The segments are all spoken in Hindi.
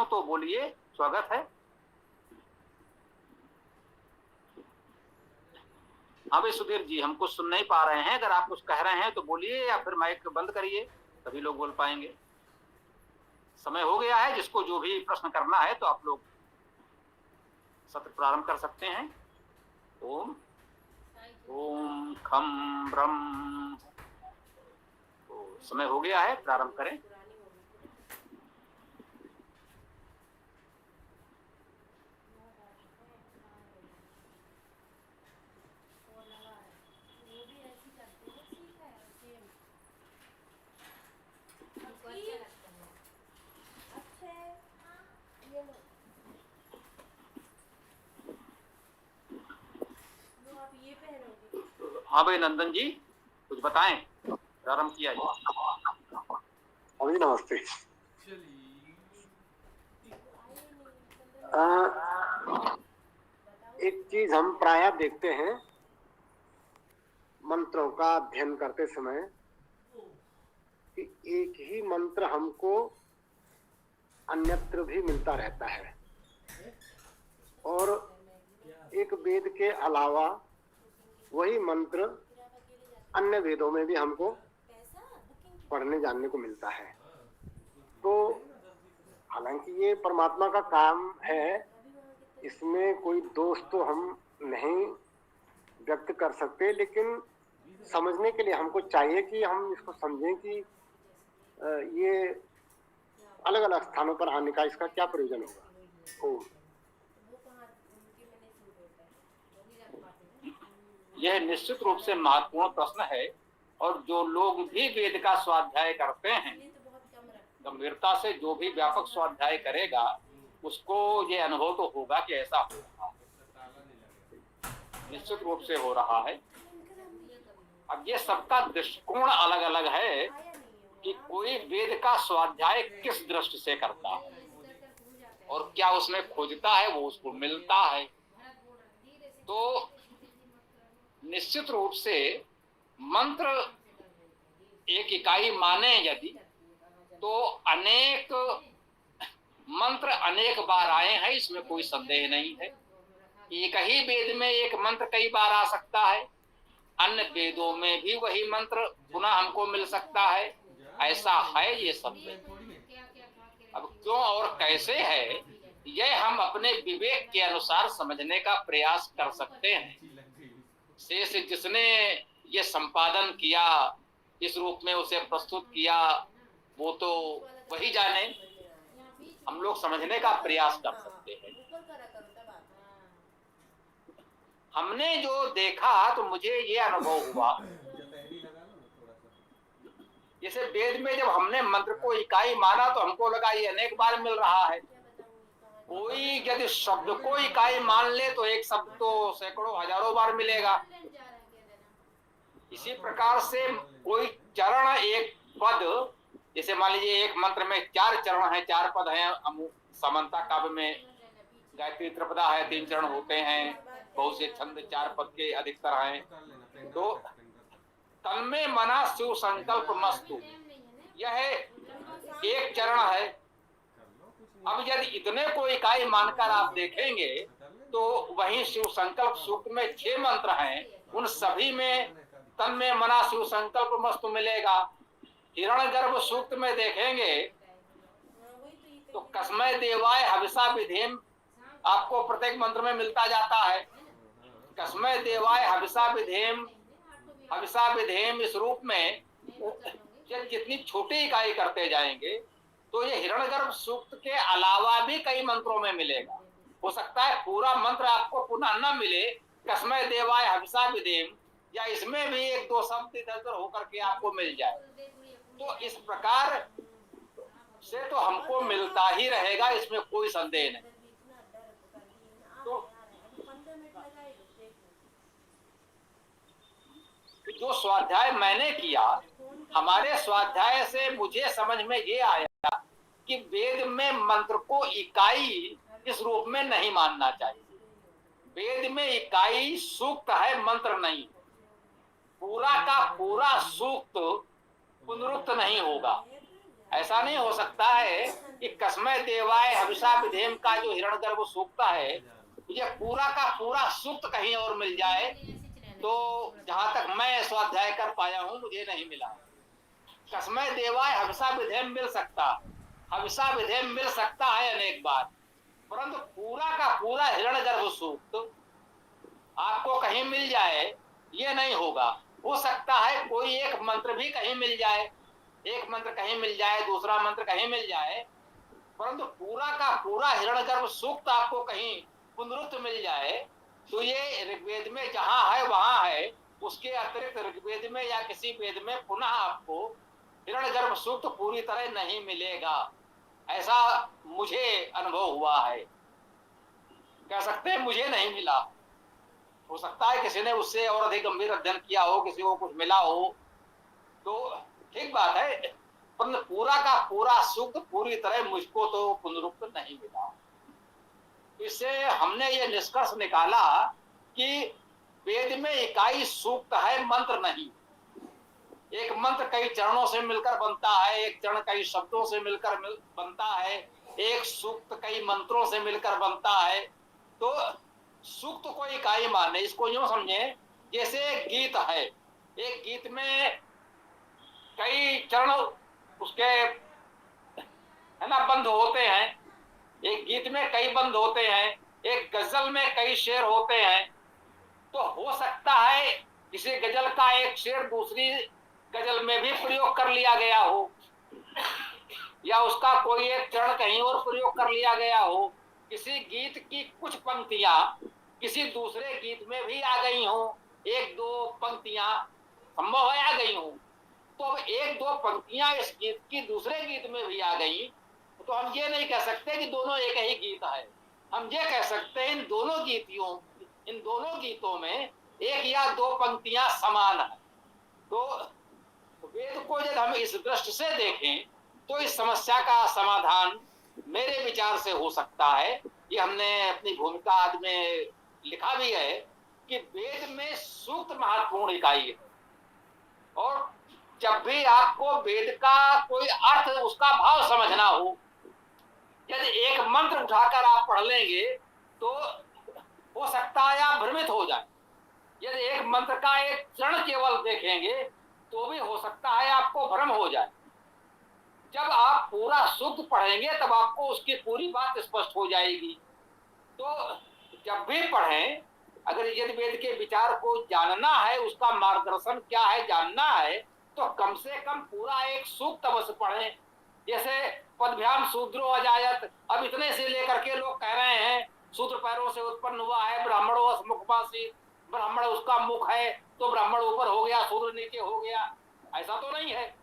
तो बोलिए, स्वागत है। हाँ भाई सुधीर जी, हम कुछ सुन नहीं पा रहे हैं, अगर आप कुछ कह रहे हैं तो बोलिए या फिर माइक बंद करिए, तभी लोग बोल पाएंगे। समय हो गया है, जिसको जो भी प्रश्न करना है तो आप लोग सत्र प्रारंभ कर सकते हैं। ओम ओम खम ब्रह्म। तो समय हो गया है, प्रारंभ करें। हाँ भाई नंदन जी, कुछ बताएं, प्रारंभ किया जाए। अभी नमस्ते। एक चीज हम प्रायः देखते हैं मंत्रों का अध्ययन करते समय कि एक ही मंत्र हमको अन्यत्र भी मिलता रहता है और एक वेद के अलावा वही मंत्र अन्य वेदों में भी हमको पढ़ने जानने को मिलता है। तो हालांकि ये परमात्मा का काम है, इसमें कोई दोष तो हम नहीं व्यक्त कर सकते, लेकिन समझने के लिए हमको चाहिए कि हम इसको समझें कि ये अलग अलग स्थानों पर आने का इसका क्या प्रयोजन होगा। यह निश्चित रूप से महत्वपूर्ण प्रश्न है, और जो लोग भी वेद का स्वाध्याय करते हैं, गंभीरता से जो भी व्यापक स्वाध्याय करेगा उसको ये अनुभव तो होगा कि ऐसा हो रहा है, निश्चित रूप से हो रहा है। अब ये सबका दृष्टिकोण अलग अलग है कि कोई वेद का स्वाध्याय किस दृष्टि से करता है और क्या उसमें खोजता है, वो उसको मिलता है। तो निश्चित रूप से मंत्र एक इकाई माने यदि, तो अनेक मंत्र अनेक बार आए हैं, इसमें कोई संदेह नहीं है। एक ही वेद में एक मंत्र कई बार आ सकता है, अन्य वेदों में भी वही मंत्र पुनः हमको मिल सकता है, ऐसा है ये सब। अब क्यों और कैसे है, यह हम अपने विवेक के अनुसार समझने का प्रयास कर सकते हैं। शेष जिसने ये संपादन किया, इस रूप में उसे प्रस्तुत किया, वो तो वही जाने। हम लोग समझने का प्रयास कर सकते हैं। हमने जो देखा तो मुझे ये अनुभव हुआ, जैसे वेद में जब हमने मंत्र को इकाई माना तो हमको लगा ये अनेक बार मिल रहा है। कोई यदि शब्द को इकाई मान ले तो एक शब्द तो सैकड़ों हजारों बार मिलेगा। इसी प्रकार से कोई चरण, एक पद, जैसे मान लीजिए एक मंत्र में 4 चरण हैं, 4 पद हैं। समानता काव्य में गायत्री त्रिपदा है, 3 चरण होते हैं, बहुत से छंद 4 पद के अधिकतर हैं। तो तन्मे मना शिव संकल्प मस्तु, यह एक चरण है। अब यदि इतने को इकाई मानकर आप देखेंगे तो वहीं शिव संकल्प सूक्त में 6 मंत्र हैं, उन सभी में तन्मे मना शिव संकल्प मस्तु मिलेगा। हिरण्यगर्भ सूक्त में देखेंगे तो कस्मै देवाय हविषा विधेम आपको प्रत्येक मंत्र में मिलता जाता है। कस्मै देवाय हविषा विधेम, हविषा विधेम, इस रूप में जितनी छोटी इकाई करते जाएंगे तो ये हिरण्यगर्भ सूक्त के अलावा भी कई मंत्रों में मिलेगा। हो सकता है पूरा मंत्र आपको पुनः न मिले, कस्मै देवाय हविषा विधेम, या इसमें भी 1-2 शब्द इधर उधर होकर के आपको मिल जाए। तो इस प्रकार से तो हमको मिलता ही रहेगा, इसमें कोई संदेह नहीं। तो जो स्वाध्याय मैंने किया, हमारे स्वाध्याय से मुझे समझ में ये आया कि वेद में मंत्र को इकाई इस रूप में नहीं मानना चाहिए। वेद में इकाई सूक्त है, मंत्र नहीं। पूरा का पूरा सूक्त पुनरुक्त नहीं होगा। ऐसा नहीं हो सकता है कि कसमय देवाय हविषा विधेम का जो हिरण्यगर्भ सूक्त है, ये पूरा का पूरा सूक्त कहीं और मिल जाए तो जहां तक मैं स्वाध्याय कर पाया हूं मुझे नहीं मिला। कसमय देवाय हविषा विधेम मिल सकता, हविषा विधेम मिल सकता है अनेक बार, परंतु पूरा का पूरा हिरण्यगर्भ सूक्त आपको कहीं मिल जाए ये नहीं होगा। हो सकता है कोई एक मंत्र भी कहीं मिल जाए, एक मंत्र कहीं मिल जाए, दूसरा मंत्र कहीं मिल जाए, परंतु पूरा का पूरा हिरण्यगर्भ सूक्त आपको कहीं पुनरुक्त मिल जाए तो ये ऋग्वेद में जहां है वहां है, उसके अतिरिक्त ऋग्वेद में या किसी वेद में पुनः आपको हिरण्यगर्भ सूक्त पूरी तरह नहीं मिलेगा। ऐसा मुझे अनुभव हुआ है, कह सकते हैं मुझे नहीं मिला। हो सकता है किसी ने उससे और अधिक गंभीर अध्ययन किया हो, किसी को कुछ मिला हो तो ठीक बात है, पर पूरा का पूरा सूक्त पूरी तरह मुझको तो पुनरुक्त नहीं मिला। इससे हमने ये निष्कर्ष निकाला कि वेद में इकाई सूक्त है, मंत्र नहीं। एक मंत्र कई चरणों से मिलकर बनता है, एक चरण कई शब्दों से मिलकर बनता है, एक सूक्त कई मंत्रों से मिलकर बनता है। तो सूक्त को इकाई माने, इसको यूं समझे जैसे एक गीत है, एक गीत में कई चरण उसके है ना बंद होते हैं, एक गीत में कई बंद होते हैं, एक गजल में कई शेर होते हैं। तो हो सकता है किसी गजल का एक शेर दूसरी गजल में भी प्रयोग कर लिया गया हो, या उसका कोई एक चरण कहीं और प्रयोग कर लिया गया हो, किसी गीत की कुछ पंक्तियां किसी दूसरे गीत में भी आ गई हो, एक दो पंक्तियां संभव है आ गई हो, तो अब एक दो पंक्तियां इस गीत की दूसरे गीत में भी आ गई तो हम ये नहीं कह सकते कि दोनों एक ही गीत है। हम ये कह सकते हैं इन दोनों गीतों में एक या दो पंक्तियां समान है। तो वेद को जब हम इस दृष्टि से देखें तो इस समस्या का समाधान मेरे विचार से हो सकता है। ये हमने अपनी भूमिका आदि में लिखा भी है कि वेद में सूक्त महत्वपूर्ण इकाई है, और जब भी आपको वेद का कोई अर्थ उसका भाव समझना हो, यदि एक मंत्र उठाकर आप पढ़ लेंगे तो हो सकता है आप भ्रमित हो जाए, यदि एक मंत्र का एक चरण केवल देखेंगे तो भी हो सकता है आपको भ्रम हो जाए। जब आप पूरा सूक्त पढ़ेंगे तब आपको उसकी पूरी बात स्पष्ट हो जाएगी। तो जब भी पढ़ें, अगर यदि वेद के विचार को जानना है, उसका मार्गदर्शन क्या है जानना है, तो कम से कम पूरा एक सूक्त अवश्य पढ़ें। जैसे पदभ्याम शूद्रो अजायत, अब इतने से लेकर के लोग कह रहे हैं शूद्र पैरों से उत्पन्न हुआ है, ब्राह्मणों मुखवासी, ब्राह्मण उसका मुख है तो ब्राह्मण ऊपर हो गया शूद्र नीचे हो गया, ऐसा तो नहीं है।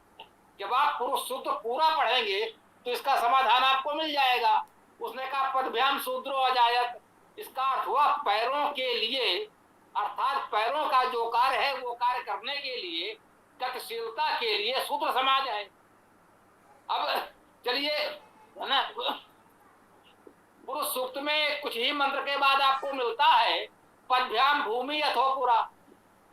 जब आप पुरुष सूत्र पूरा पढ़ेंगे तो इसका समाधान आपको मिल जाएगा। उसने कहा पदभ्याम शूद्रो अजायत, इसका अर्थ हुआ पैरों के लिए, अर्थात पैरों का जो कार्य है वो कार्य करने के लिए, गतिशीलता के लिए शूद्र समाज है। अब चलिए ना, पुरुष सूक्त में कुछ ही मंत्र के बाद आपको मिलता है पदभ्याम भूमि अथोपुरा,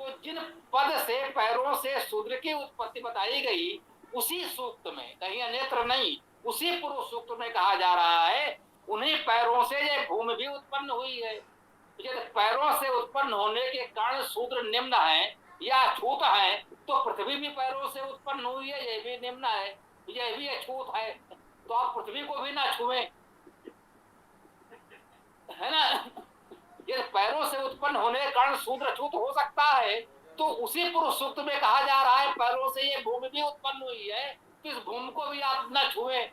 तो जिन पद से पैरों से शूद्र की उत्पत्ति बताई गई उसी सूक्त में, कहीं अन्यत्र नहीं, उसी पुरुष सूक्त में कहा जा रहा है उन्हीं पैरों से ये भूमि भी उत्पन्न हुई है। यदि पैरों से उत्पन्न होने के कारण शूद्र निम्न है या अछूत है तो पृथ्वी भी पैरों से उत्पन्न हुई है, यह भी निम्न है, यह भी अछूत है, तो आप पृथ्वी को भी ना छुएं, है ना। यदि पैरों से उत्पन्न होने के कारण शूद्र अछूत हो सकता है तो उसी पुरुष सूक्त में कहा जा रहा है पैरों से ये भूमि भी उत्पन्न हुई है, तो इस भूमि को भी आप न छुएं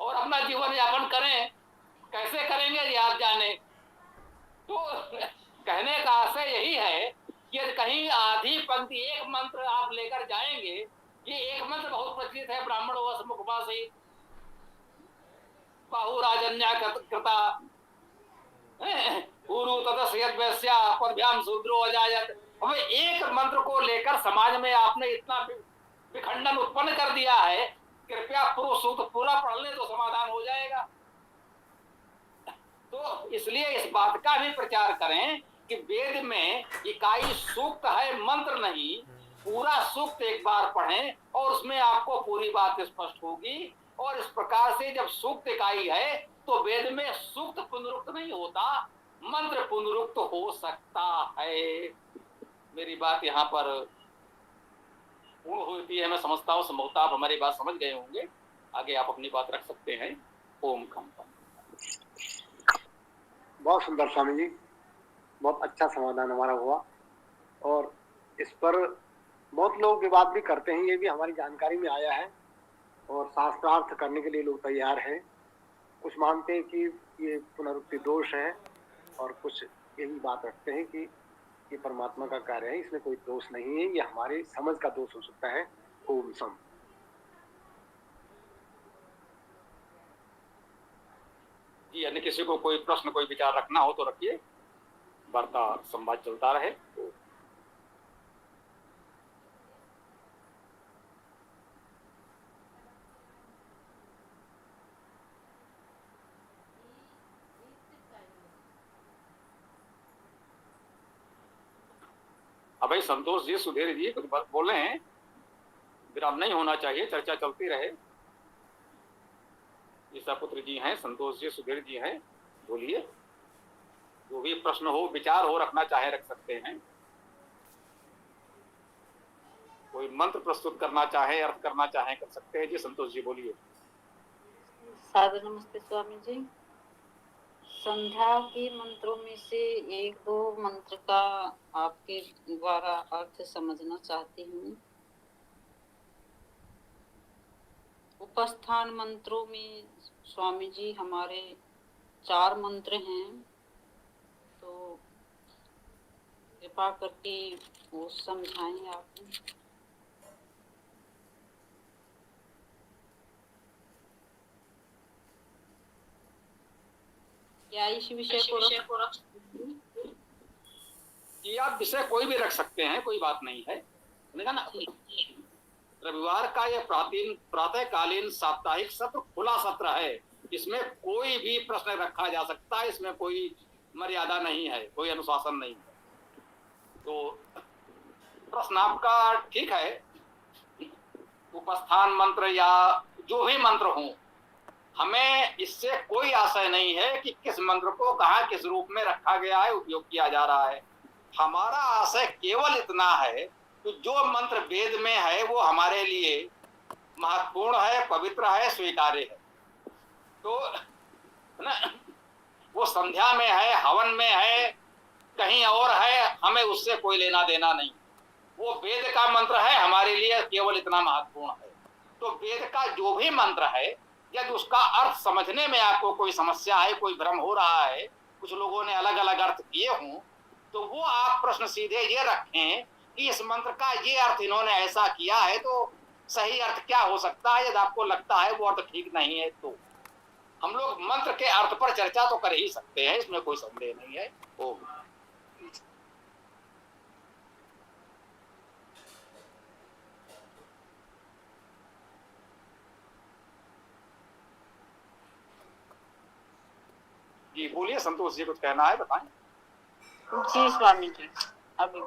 और अपना जीवन यापन करें। कैसे करेंगे ये आप जाने। तो कहने का आशय यही है कि कहीं आधी पंक्ति एक मंत्र आप लेकर जाएंगे, ये एक मंत्र बहुत प्रचलित है, ब्राह्मणो मुखवासी बाहुराजन्या कृता पूर्व तदस्यद्वैस्या पदभ्याम शूद्रो अजायत। अब एक मंत्र को लेकर समाज में आपने इतना विखंडन उत्पन्न कर दिया है, कृपया पुरुष सूक्त पूरा पढ़ ले तो समाधान हो जाएगा। तो इसलिए इस बात का भी प्रचार करें कि वेद में इकाई सूक्त है, मंत्र नहीं। पूरा सूक्त एक बार पढ़ें और उसमें आपको पूरी बात स्पष्ट होगी और इस प्रकार से जब सूक्त इकाई है तो वेद में सूक्त पुनरुक्त नहीं होता, मंत्र पुनरुक्त हो सकता है। मेरी बात यहाँ पर पूर्ण होती है, मैं समझता हूँ। संभवतः आप हमारी बात समझ गए होंगे, आगे आप अपनी बात रख सकते हैं। ओम कंपन। बहुत सुंदर स्वामी जी, बहुत अच्छा समाधान हमारा हुआ। और इस पर बहुत लोग विवाद भी करते हैं, ये भी हमारी जानकारी में आया है। और शास्त्रार्थ करने के लिए लोग तैयार हैं। कुछ मानते हैं कि ये पुनरुक्ति दोष है, और कुछ यही बात रखते हैं कि ये परमात्मा का कार्य है, इसमें कोई दोष नहीं है, ये हमारे समझ का दोष हो सकता है। ओम सम। जी, अन्य किसी को कोई प्रश्न, कोई विचार रखना हो तो रखिए, वार्ता संवाद चलता रहे। अब भाई संतोष जी, सुधीर जी कुछ बात बोल रहे हैं, विराम नहीं होना चाहिए, चर्चा चलती रहे। ईसा पुत्र जी हैं, संतोष जी, सुधीर जी हैं, बोलिए। जो भी प्रश्न हो, विचार हो, रखना चाहे रख सकते हैं। कोई मंत्र प्रस्तुत करना चाहे, अर्थ करना चाहे कर सकते हैं। जी संतोष जी बोलिए। सादर नमस्ते स्वामी जी। संध्या के मंत्रों में से एक दो मंत्र का आपके द्वारा अर्थ समझना चाहती हूँ। उपस्थान मंत्रों में स्वामी जी हमारे 4 मंत्र हैं, तो कृपा करके वो समझाएं आप। क्या इस विषय को रख कि आप विषय कोई भी रख सकते हैं, कोई बात नहीं है ना। रविवार का यह प्रातःकालीन साप्ताहिक सत्र खुला सत्र है, इसमें कोई भी प्रश्न रखा जा सकता है, इसमें कोई मर्यादा नहीं है, कोई अनुशासन नहीं है। तो प्रश्न आपका ठीक है। उपस्थान मंत्र या जो भी मंत्र हो, हमें इससे कोई आशय नहीं है कि किस मंत्र को कहाँ किस रूप में रखा गया है, उपयोग किया जा रहा है। हमारा आशय केवल इतना है कि जो मंत्र वेद में है वो हमारे लिए महत्वपूर्ण है, पवित्र है, स्वीकार्य है। तो ना, वो संध्या में है, हवन में है, कहीं और है, हमें उससे कोई लेना देना नहीं। वो वेद का मंत्र है, हमारे लिए केवल इतना महत्वपूर्ण है। तो वेद का जो भी मंत्र है, यदि उसका अर्थ समझने में आपको कोई समस्या है, कोई भ्रम हो रहा है, कुछ लोगों ने अलग अलग अर्थ किए हों, तो वो आप प्रश्न सीधे ये रखें कि इस मंत्र का ये अर्थ इन्होंने ऐसा किया है, तो सही अर्थ क्या हो सकता है। यदि आपको लगता है वो अर्थ ठीक नहीं है, तो हम लोग मंत्र के अर्थ पर चर्चा तो कर ही सकते हैं, इसमें कोई संदेह नहीं है। ओ जी बोलिए, संतोष जी कुछ कहना है, बताएं। जी स्वामी जी, अभी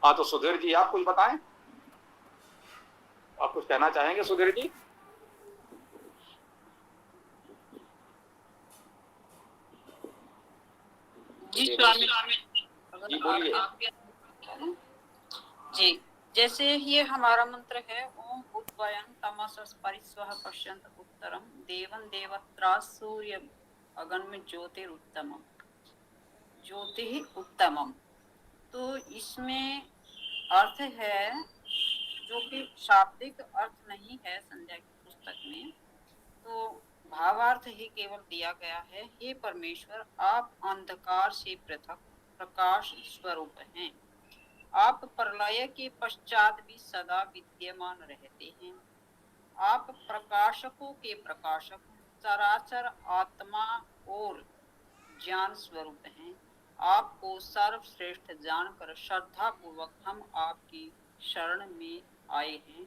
हाँ, तो सुधीर जी आप कुछ बताएं, आप कुछ कहना चाहेंगे सुधीर जी? जी स्वामी जी बोलिए। जी, जैसे ये हमारा मंत्र है, ओम उद्वयं तमसः परिस्वः पश्यन्त उत्तरम देवं देवत्रा सूर्य अगन्म ज्योतिरुत्तमम, ज्योति उत्तमम। तो इसमें अर्थ है जो कि शाब्दिक अर्थ नहीं है संध्या की पुस्तक में, तो भावार्थ ही केवल दिया गया है। हे परमेश्वर, आप अंधकार से पृथक प्रकाश स्वरूप हैं। आप प्रलय के पश्चात भी सदा विद्यमान रहते हैं। आप प्रकाशकों के प्रकाशक, चराचर आत्मा और ज्ञान स्वरूप हैं। आपको सर्वश्रेष्ठ जानकर श्रद्धा पूर्वक हम आपकी शरण में आए हैं।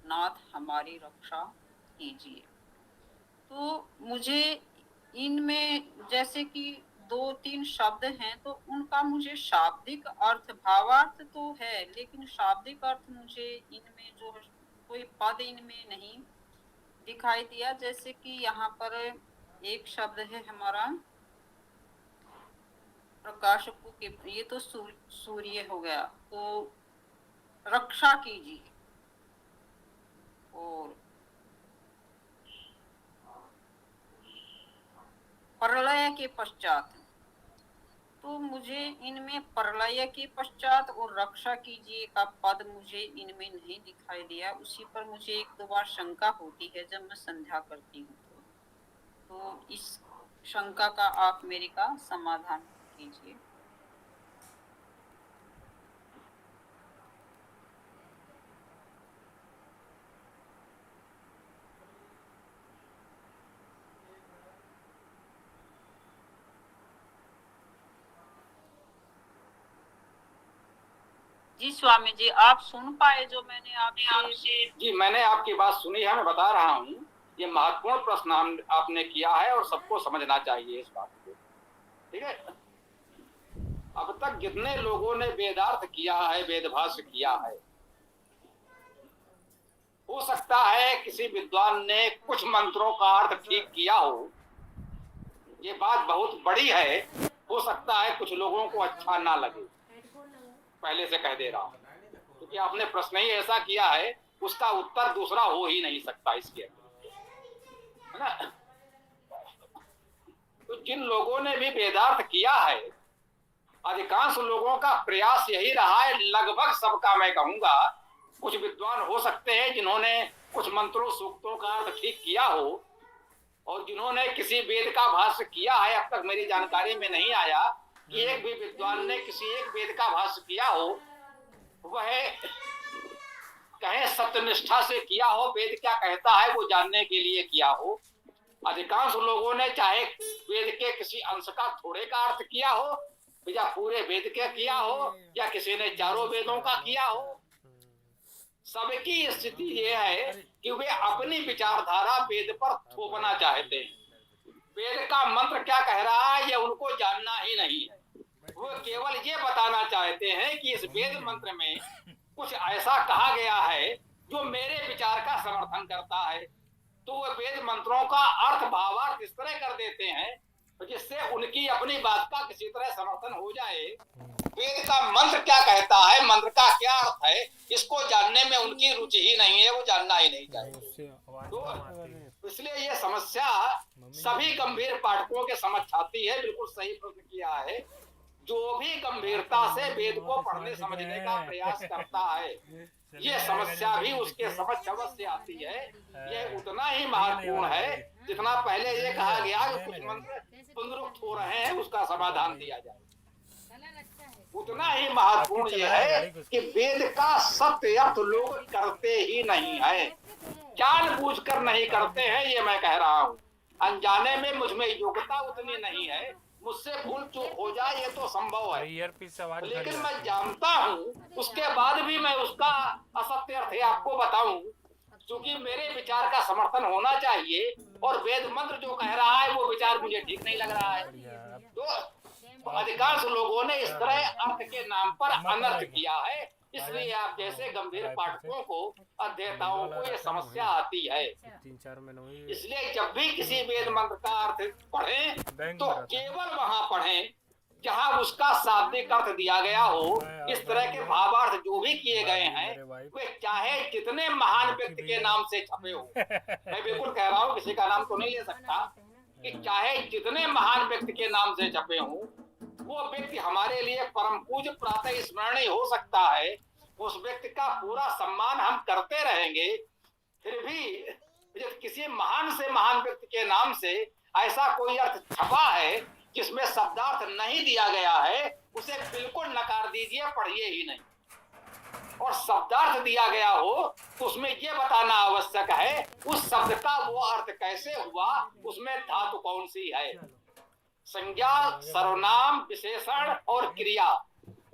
नाथ, हमारी रक्षा कीजिए। तो मुझे इनमें जैसे कि दो तीन शब्द हैं तो उनका मुझे शाब्दिक अर्थ, भावार्थ तो है, लेकिन शाब्दिक अर्थ मुझे इनमें जो कोई पद इनमें नहीं दिखाई दिया। जैसे कि यहाँ पर एक शब्द है हमारा प्रकाशकों के, ये तो सूर्य हो गया, तो रक्षा कीजिए। और प्रलय के पश्चात, तो मुझे इनमें प्रलय के पश्चात और रक्षा कीजिए का पद मुझे इनमें नहीं दिखाई दिया। उसी पर मुझे एक दो बार शंका होती है जब मैं संध्या करती हूँ। तो इस शंका का आप मेरे का समाधान कीजिए। जी स्वामी जी, आप सुन पाए जो मैंने आपसे? जी, मैंने आपकी बात सुनी है, मैं बता रहा हूँ। ये महत्वपूर्ण प्रश्न आपने किया है और सबको समझना चाहिए इस बात को, ठीक है। अब तक जितने लोगों ने वेदार्थ किया है, वेदभाष्य किया है, हो सकता है किसी विद्वान ने कुछ मंत्रों का अर्थ ठीक किया हो। ये बात बहुत बड़ी है, हो सकता है कुछ लोगों को अच्छा ना लगे, पहले से कह दे रहा हूं, क्योंकि आपने प्रश्न ही ऐसा किया है, उसका उत्तर दूसरा हो ही नहीं सकता इसके, है ना। तो जिन लोगों ने भी वेदार्थ किया है, अधिकांश लोगों का प्रयास यही रहा है, लगभग सबका मैं कहूंगा। कुछ विद्वान हो सकते हैं जिन्होंने कुछ मंत्रों सूक्तों का अर्थ ठीक किया हो, और जिन्होंने किसी वेद का भाष्य किया है, अब तक मेरी जानकारी में नहीं आया कि एक भी विद्वान ने किसी एक वेद का भाष्य किया हो, वह कहे सत्यनिष्ठा से किया हो, वेद क्या कहता है वो जानने के लिए किया हो। अधिकांश लोगों ने चाहे वेद के किसी अंश का थोड़े का अर्थ किया हो, या पूरे वेद के किया हो, या किसी ने चारों वेदों का किया हो। सबकी स्थिति ये है कि वे अपनी विचारधारा वेद पर थोपना चाहते हैं। वेद का मंत्र क्या कह रहा है ये उनको जानना ही नहीं है। वो केवल ये बताना चाहते हैं कि इस वेद मंत्र में कुछ ऐसा कहा गया है जो मेरे विचार का समर्थन करता है। तो वो वेद मंत्रों का अर्थ भावार्थ इस तरह कर देते हैं जिससे उनकी अपनी बात का किसी तरह समर्थन हो जाए। वेद का मंत्र क्या कहता है, मंत्र का क्या अर्थ है, इसको जानने में उनकी रुचि ही नहीं है, वो जानना ही नहीं चाहिए। तो इसलिए ये समस्या सभी गंभीर पाठकों के समझ आती है। बिल्कुल सही प्रश्न किया है। जो भी गंभीरता से वेद को पढ़ने समझने का प्रयास करता है, ये समस्या भी उसके समझ अवश्य आती है। ये उतना ही महत्वपूर्ण है जितना पहले ये कहा गया कि कुछ मंत्र पुनरुक्त हो रहे हैं, उसका समाधान दिया जाए। उतना ही महत्वपूर्ण ये है कि वेद का सत्य अर्थ लोग करते ही नहीं है, जानबूझकर नहीं करते हैं। ये मैं कह रहा हूँ, अनजाने में मुझमें योग्यता उतनी नहीं है, मुझसे भूल चूक हो जाए ये तो संभव है, लेकिन मैं जानता हूँ उसके बाद भी मैं उसका असत्य अर्थ आपको बताऊं, क्योंकि मेरे विचार का समर्थन होना चाहिए। और वेद मंत्र जो कह रहा है वो विचार मुझे ठीक नहीं लग रहा है। तो अधिकांश लोगों ने इस तरह अर्थ के नाम पर अनर्थ किया है। इसलिए आप जैसे गंभीर पाठकों को, अध्येताओं को ये समस्या आती है। इसलिए जब भी किसी वेद मंत्र का अर्थ पढ़ें तो केवल वहां पढ़ें जहां उसका शाब्दिक अर्थ दिया गया हो। इस तरह के भावार्थ जो भी किए गए हैं वे चाहे कितने महान व्यक्ति के नाम से छपे हो, मैं बिल्कुल कह रहा हूँ, किसी का नाम तो नहीं ले सकता, कि चाहे जितने महान व्यक्ति के नाम से छपे हों, वो व्यक्ति हमारे लिए परम पूज्य प्रातः स्मरणीय हो सकता है। उस व्यक्ति का पूरा सम्मान हम करते रहेंगे। फिर भी किसी महान से महान व्यक्ति के नाम से ऐसा कोई अर्थ छपा है जिसमें शब्दार्थ नहीं दिया गया है, उसे बिल्कुल नकार दीजिए, पढ़िए ही नहीं। और शब्दार्थ दिया गया हो तो उसमें यह बताना आवश्यक है उस शब्द का वो अर्थ कैसे हुआ, उसमें धातु कौन सी है। संज्ञा, सर्वनाम, विशेषण और क्रिया,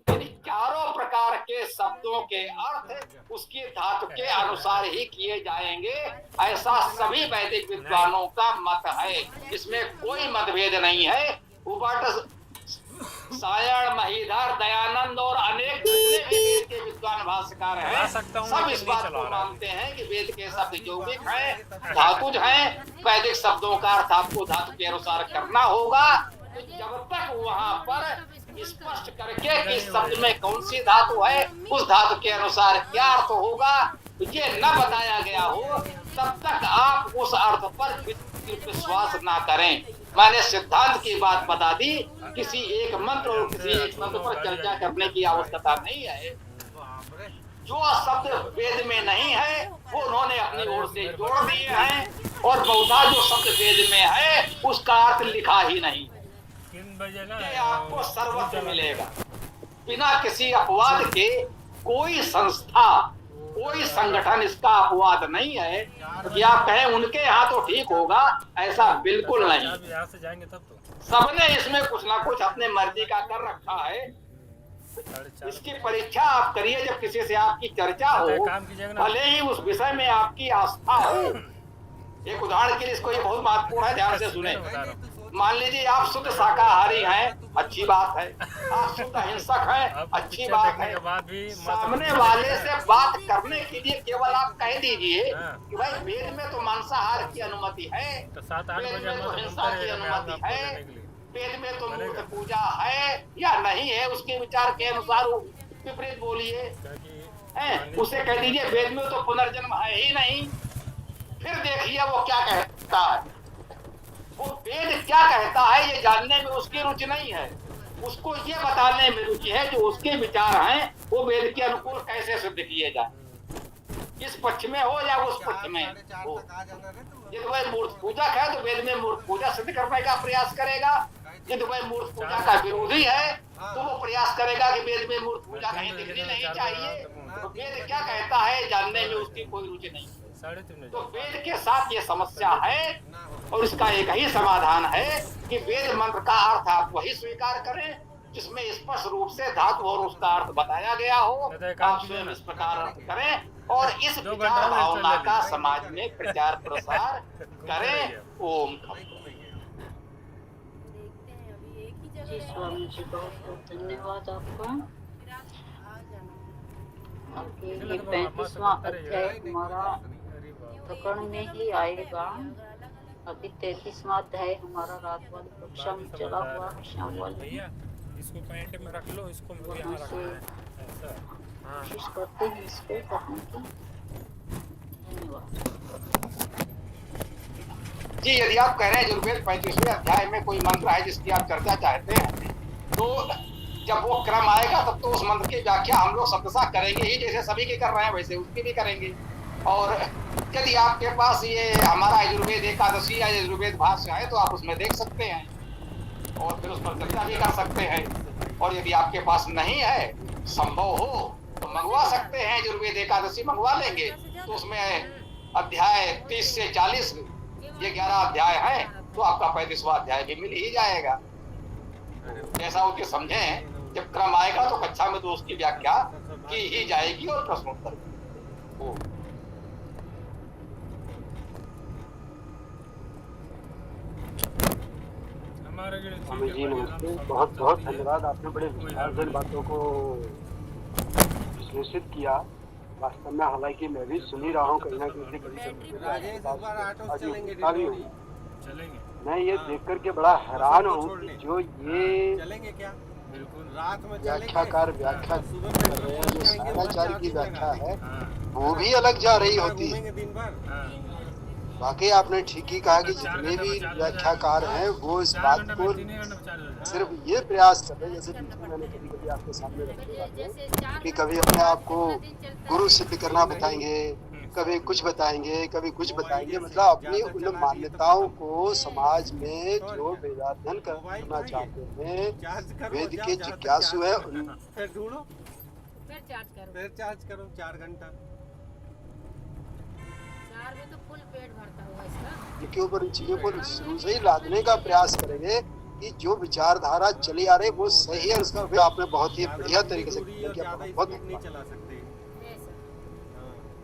यानी चारों प्रकार के शब्दों के अर्थ उसकी धातु के अनुसार ही किए जाएंगे, ऐसा सभी वैदिक विद्वानों का मत है। इसमें कोई मतभेद नहीं है। उपाट सायण, महीधर, दयानंद और अनेक जितने भी वेद के विद्वान भाष्यकार हैं, सब इस बात को मानते हैं कि वेद के शब्द यौगिक हैं, धातुज हैं। वैदिक शब्दों का अर्थ आपको धातु के अनुसार करना होगा। तो जब तक वहां पर स्पष्ट करके कि इस शब्द में कौन सी धातु है, उस धातु के अनुसार क्या अर्थ होगा, ये न बताया गया हो, तब तक आप उस अर्थ पर विश्वास ना करें। मैंने सिद्धांत की बात बता दी, किसी एक मंत्र और किसी एक शब्द पर चर्चा करने की आवश्यकता नहीं है। जो शब्द वेद में नहीं है वो उन्होंने अपनी ओर से जोड़ दिए हैं, और बहुधा जो शब्द वेद में है उसका अर्थ लिखा ही नहीं। ये आपको सर्वत्र मिलेगा, बिना किसी अपवाद के। कोई संस्था, कोई संगठन इसका अपवाद नहीं है कि आप कहें उनके यहाँ तो ठीक होगा, ऐसा बिल्कुल नहीं। सबने इसमें कुछ ना कुछ अपने मर्जी का कर रखा है। इसकी परीक्षा आप करिए जब किसी से आपकी चर्चा हो, भले ही उस विषय में आपकी आस्था हो। एक उदाहरण के लिए इसको, ये बहुत महत्वपूर्ण है, ध्यान से सुने। मान लीजिए आप शुद्ध शाकाहारी हैं, अच्छी बात है। आप शुद्ध हिंसक हैं, अच्छी बात है। सामने वाले से बात करने के लिए केवल आप कह दीजिए कि भाई वेद में तो मांसाहार की अनुमति है, वेद में तो हिंसा की अनुमति है, वेद में तो मूर्ति पूजा है या नहीं है, उसके विचार के अनुसार विपरीत बोलिए। उसे कह दीजिए वेद में तो पुनर्जन्म है ही नहीं, फिर देखिए वो क्या कहता है। वो वेद क्या कहता है ये जानने में उसकी रुचि नहीं है, उसको ये बताने में रुचि है जो उसके विचार हैं वो वेद के अनुकूल कैसे सिद्ध किए जाए, इस पक्ष में हो या उस पक्ष में हो। यदि वह मूर्ति पूजक है तो वेद में मूर्ति पूजा सिद्ध करने का प्रयास करेगा। यदि वह मूर्ति पूजा का विरोधी है तो वो प्रयास करेगा कि वेद में मूर्ति पूजा कहीं दिखनी नहीं चाहिए। तो वेद क्या कहता है जानने में उसकी कोई रुचि नहीं। तो वेद के साथ ये समस्या है, और इसका एक ही समाधान है कि वेद मंत्र का अर्थ आप वही स्वीकार करें जिसमें स्पष्ट रूप से धातु और उसका अर्थ बताया गया हो। आप स्वयं इस प्रकार अर्थ करें और इस विचार भावना का समाज में प्रचार प्रसार करें। ओम। जी स्वामी जी, बहुत बहुत धन्यवाद आपका। आगे ये 35वां अध्याय हमारा प्रकरण में ही आएगा। अभी 33वां अध्याय हमारा रात वाली कक्षा में चला हुआ शाम वाले। इसको पैंट में रख लो, इसको यहाँ रखना है ऐसा। कोशिश करते हैं इसको करने की। धन्यवाद जी। यदि आप कह रहे हैं यजुर्वेद 35वें अध्याय में कोई मंत्र है जिसकी आप चर्चा चाहते हैं, तो जब वो क्रम आएगा तब तो उस मंत्र की व्याख्या हम लोग शब्दशः करेंगे ही, जैसे सभी की कर रहे हैं वैसे उसकी भी करेंगे। और यदि आपके पास ये हमारा यजुर्वेद एकादशी या यजुर्वेद भाष्य है तो आप उसमें देख सकते हैं और फिर उस पर चर्चा भी कर सकते हैं। और यदि आपके पास नहीं है, संभव हो तो मंगवा सकते हैं, यजुर्वेद एकादशी मंगवा लेंगे तो उसमें अध्याय 30 से 40 ये 11 अध्याय है, तो आपका 35वां अध्याय भी मिल ही जाएगा। जैसा उसके समझें, जब क्रम आएगा तो कक्षा में तो उसकी व्याख्या की ही जाएगी और प्रश्नोत्तर। स्वामी जी नमस्ते। बहुत बहुत धन्यवाद, आपने बड़े विचारधन बातों को विश्लेषित किया। वास्तव में हालांकि मैं भी सुन ही रहा हूँ, कहीं ना कहीं मैं ये देख करके बड़ा हैरान हूँ कि जो ये व्याख्याकार व्याख्या कर रहे हैं, जो साराचार्य की व्याख्या है वो भी अलग जा रही होती है। वाकई आपने ठीक ही कहा कि जितने भी व्याख्याकार हैं वो इस बात को सिर्फ ये प्रयास कर रहे हैं, जैसे मैंने कभी कभी आपके सामने रखे कि कभी अपने आप को गुरु सिद्ध करना बताएंगे, कभी कुछ बताएंगे, कभी कुछ बताएंगे। मतलब अपनी उन मान्यताओं को समाज में जो वेदाध्ययन करना चाहते हैं, वेद के जिज्ञासु है, फिर ढूंढो, फिर चार्ज करो 4 घंटा में तो फुल पेट भरता हुआ इसका। इनके ऊपर इन चीजों को शुरू से ही लादने का प्रयास करेंगे कि जो विचारधारा चली आ रही वो सही है। उसका आपने बहुत ही बढ़िया तरीके से किया। बहुत नहीं चला सकते,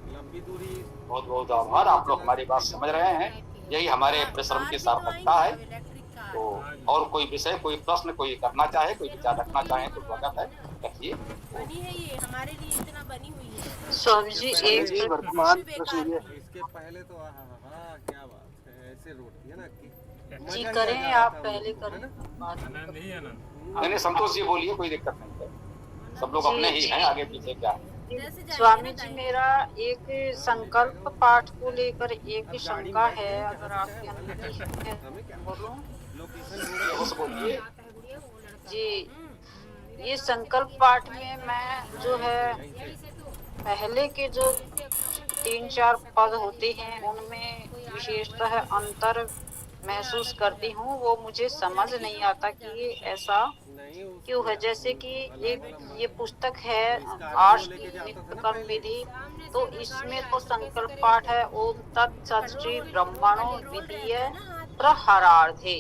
लंबी दूरी। बहुत बहुत आभार, आप लोग हमारी बात समझ रहे हैं। यही हमारे परिश्रम की सार्थकता है। तो और कोई विषय, कोई प्रश्न कोई करना चाहे, कोई विचार रखना चाहे तो स्वागत है, रखिए। बनी है ये हमारे लिए, इतना बनी हुई है। स्वामी जी जी वर्तमान प्रश्न ये इसके पहले तो क्या बात है, ऐसे रोटी है ना कि जी करें, आप पहले करें बात। आनंद ही आनंद। नहीं संतोष जी बोलिए, कोई दिक्कत नहीं है, सब लोग अपने ही हैं, आगे पीछे क्या है। स्वामी जी मेरा एक संकल्प पाठ को लेकर एक शंका है, अगर आपके अनुमति है बोलूं? बोलिए। जी, ये संकल्प पाठ में मैं जो है पहले के जो 3-4 पद होते हैं उनमें विशेषतः अंतर महसूस करती हूँ, वो मुझे समझ नहीं आता कि ये ऐसा क्यों है। जैसे कि एक ये पुस्तक है आर्ष की नित्य कर्म विधि, तो इसमें तो संकल्प पाठ है ओम तत्सत् श्री ब्रह्मणो द्वितीय प्रहरार्धे।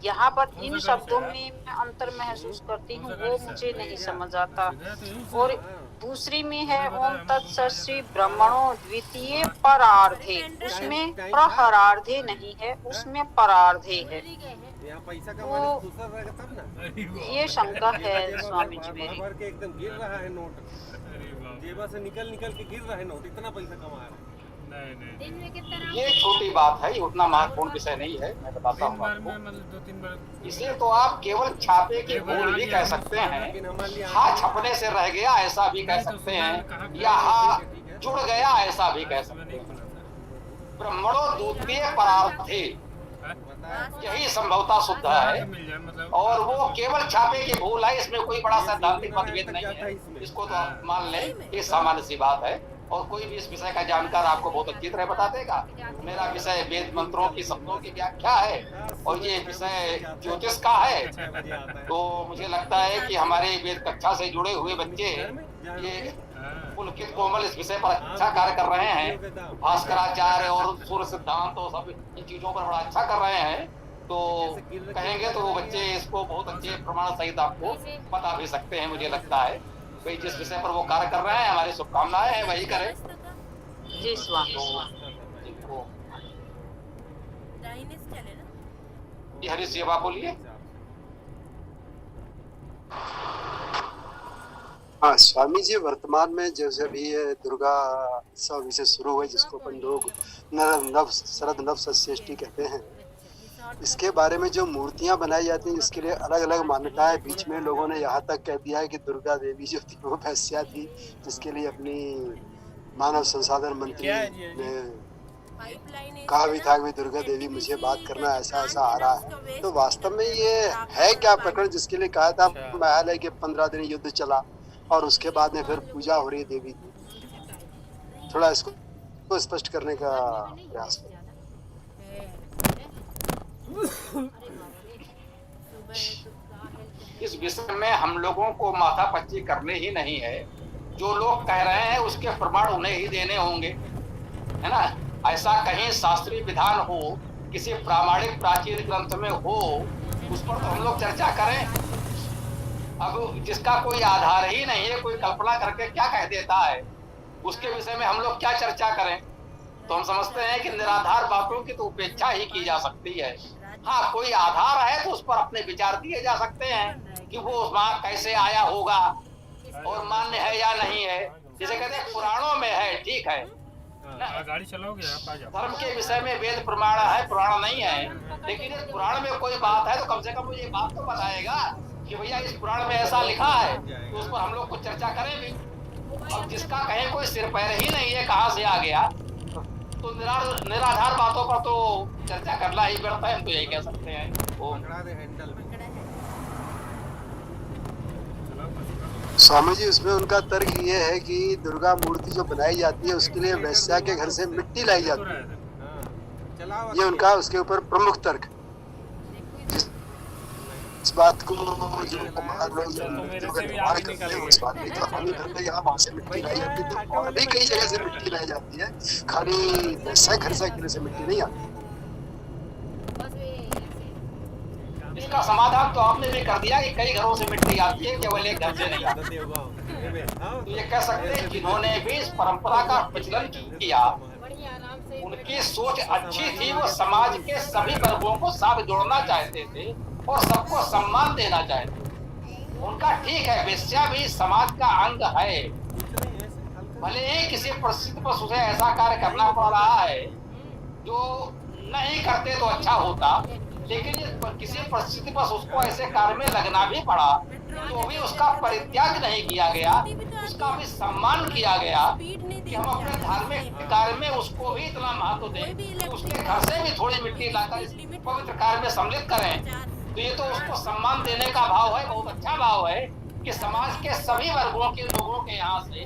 यहाँ पर इन शब्दों में मैं अंतर महसूस करती हूँ, वो मुझे नहीं समझ आता। और दूसरी में है ओम तत्सत् श्री ब्रह्मणो द्वितीय परार्धे, उसमें प्रहरार्धे नहीं है, उसमें परार्धे है। तो ये शंका है स्वामी जी मेरी। एकदम गिर रहा है नोट, जेबा से निकल के गिर रहा है नोट, इतना पैसा कमा रहा है। ये छोटी बात है, ये उतना महत्वपूर्ण विषय नहीं है, मैं बताता हूँ आपको। इसे तो आप केवल छापे की भूल भी कह सकते हैं, हाँ छपने से रह गया ऐसा भी कह सकते हैं, या हाँ जुड़ गया ऐसा भी कह सकते हैं। ब्रह्मणो द्वितीय परार्धे, यही संभवता शुद्ध है, और वो केवल छापे की भूल है, इसमें कोई बड़ा सैद्धांतिक मतभेद नहीं है, इसको तो आप मान लें, ये सामान्य सी बात है। और कोई भी इस विषय का जानकार आपको बहुत अच्छी तरह बता देगा। मेरा विषय वेद मंत्रों की शब्दों की व्याख्या है और ये विषय ज्योतिष का है, तो मुझे लगता है कि हमारे वेद कक्षा से जुड़े हुए बच्चे ये पुलकित कोमल इस विषय पर अच्छा कार्य कर रहे हैं, भास्कराचार्य और सूर्य सिद्धांत और सब इन चीजों पर बड़ा अच्छा कर रहे हैं, तो कहेंगे तो वो बच्चे इसको बहुत अच्छे प्रमाण सहित आपको बता भी सकते हैं। मुझे लगता है भाई जिस विषय पर वो कार्य कर रहे हैं, हमारी शुभकामनाएं हैं वही करें। जी स्वामी। हरी सेवा बोलिए। हाँ स्वामी जी, वर्तमान में जैसे भी ये दुर्गा उत्सव विषय शुरू हुए, जिसको अपन लोग शरद नव षष्ठी कहते हैं, इसके बारे में जो मूर्तियां बनाई जाती हैं इसके लिए अलग अलग मान्यताएं। बीच में लोगों ने यहाँ तक कह दिया है कि दुर्गा देवी जो थी वो वैश्या थी, जिसके लिए अपनी मानव संसाधन मंत्री ने कहा भी था कि दुर्गा देवी मुझे बात करना ऐसा ऐसा आ रहा है। तो वास्तव में ये है क्या प्रकरण जिसके लिए कहा था महल है कि 15 दिन युद्ध चला और उसके बाद में फिर पूजा हो रही है देवी की? थोड़ा इसको तो स्पष्ट करने का प्रयास करें। इस विषय में हम लोगों को माथापच्ची करने ही नहीं है। जो लोग कह रहे हैं उसके प्रमाण उन्हें ही देने होंगे, है ना। ऐसा कहीं शास्त्रीय विधान हो, किसी प्रामाणिक प्राचीन ग्रंथ में हो, उस पर तो हम लोग चर्चा करें। अब जिसका कोई आधार ही नहीं है, कोई कल्पना करके क्या कह देता है, उसके विषय में हम लोग क्या चर्चा करें। तो हम समझते हैं कि निराधार बातों की तो उपेक्षा ही की जा सकती है। हाँ कोई आधार है तो उस पर अपने विचार दिए जा सकते हैं कि वो वहाँ कैसे आया होगा और मान्य है या नहीं है। जिसे कहते हैं पुराणों में है, ठीक है, गाड़ी चलाओगे आप, आ जाओ। धर्म के विषय में वेद प्रमाण है, पुराण नहीं है। लेकिन इस पुराण में कोई बात है तो कम से कम मुझे बात तो बताएगा कि भैया इस पुराण में ऐसा लिखा है, तो उस पर हम लोग कुछ चर्चा करें भी। अब जिसका कहीं कोई सिर पैर ही नहीं है, कहाँ से आ गया, तो निराधार बातों पर तो चर्चा करना ही पड़ता है। हम तो यही कह सकते हैं। स्वामी जी, उसमें उनका तर्क ये है कि दुर्गा मूर्ति जो बनाई जाती है उसके लिए वैश्या के घर से मिट्टी लाई जाती है, ये उनका उसके ऊपर प्रमुख तर्क। इस बात को जो यहाँ वहाँ से मिट्टी लाई जाती है, तो और भी कई जगह से मिट्टी लाई जाती है, खाली वैश्या घर से मिट्टी नहीं आती। इसका समाधान तो आपने भी कर दिया कि कई घरों से मिट्टी आती है, केवल एक घर से नहीं आती। तो ये कह सकते हैं जिन्होंने भी इस परंपरा का प्रचलन किया उनकी सोच अच्छी थी, वो समाज के सभी वर्गों को साथ जोड़ना चाहते थे और सबको सम्मान देना चाहते थे। उनका ठीक है, वेश्या भी समाज का अंग है, भले ही किसी परिस्थिति पर उसे ऐसा कार्य करना पड़ रहा है जो नहीं करते तो अच्छा होता, लेकिन किसी परिस्थिति पर उसको ऐसे कार्य में लगना भी पड़ा तो भी उसका परित्याग नहीं किया गया, उसका भी सम्मान किया गया कि हम अपने धार्मिक कार्य में उसको भी इतना महत्व दें कि उसके घर से भी थोड़ी मिट्टी लाकर इस पवित्र कार्य में सम्मिलित करें। तो ये तो उसको सम्मान देने का भाव है, बहुत अच्छा भाव है कि समाज के सभी वर्गों के लोगों के यहाँ से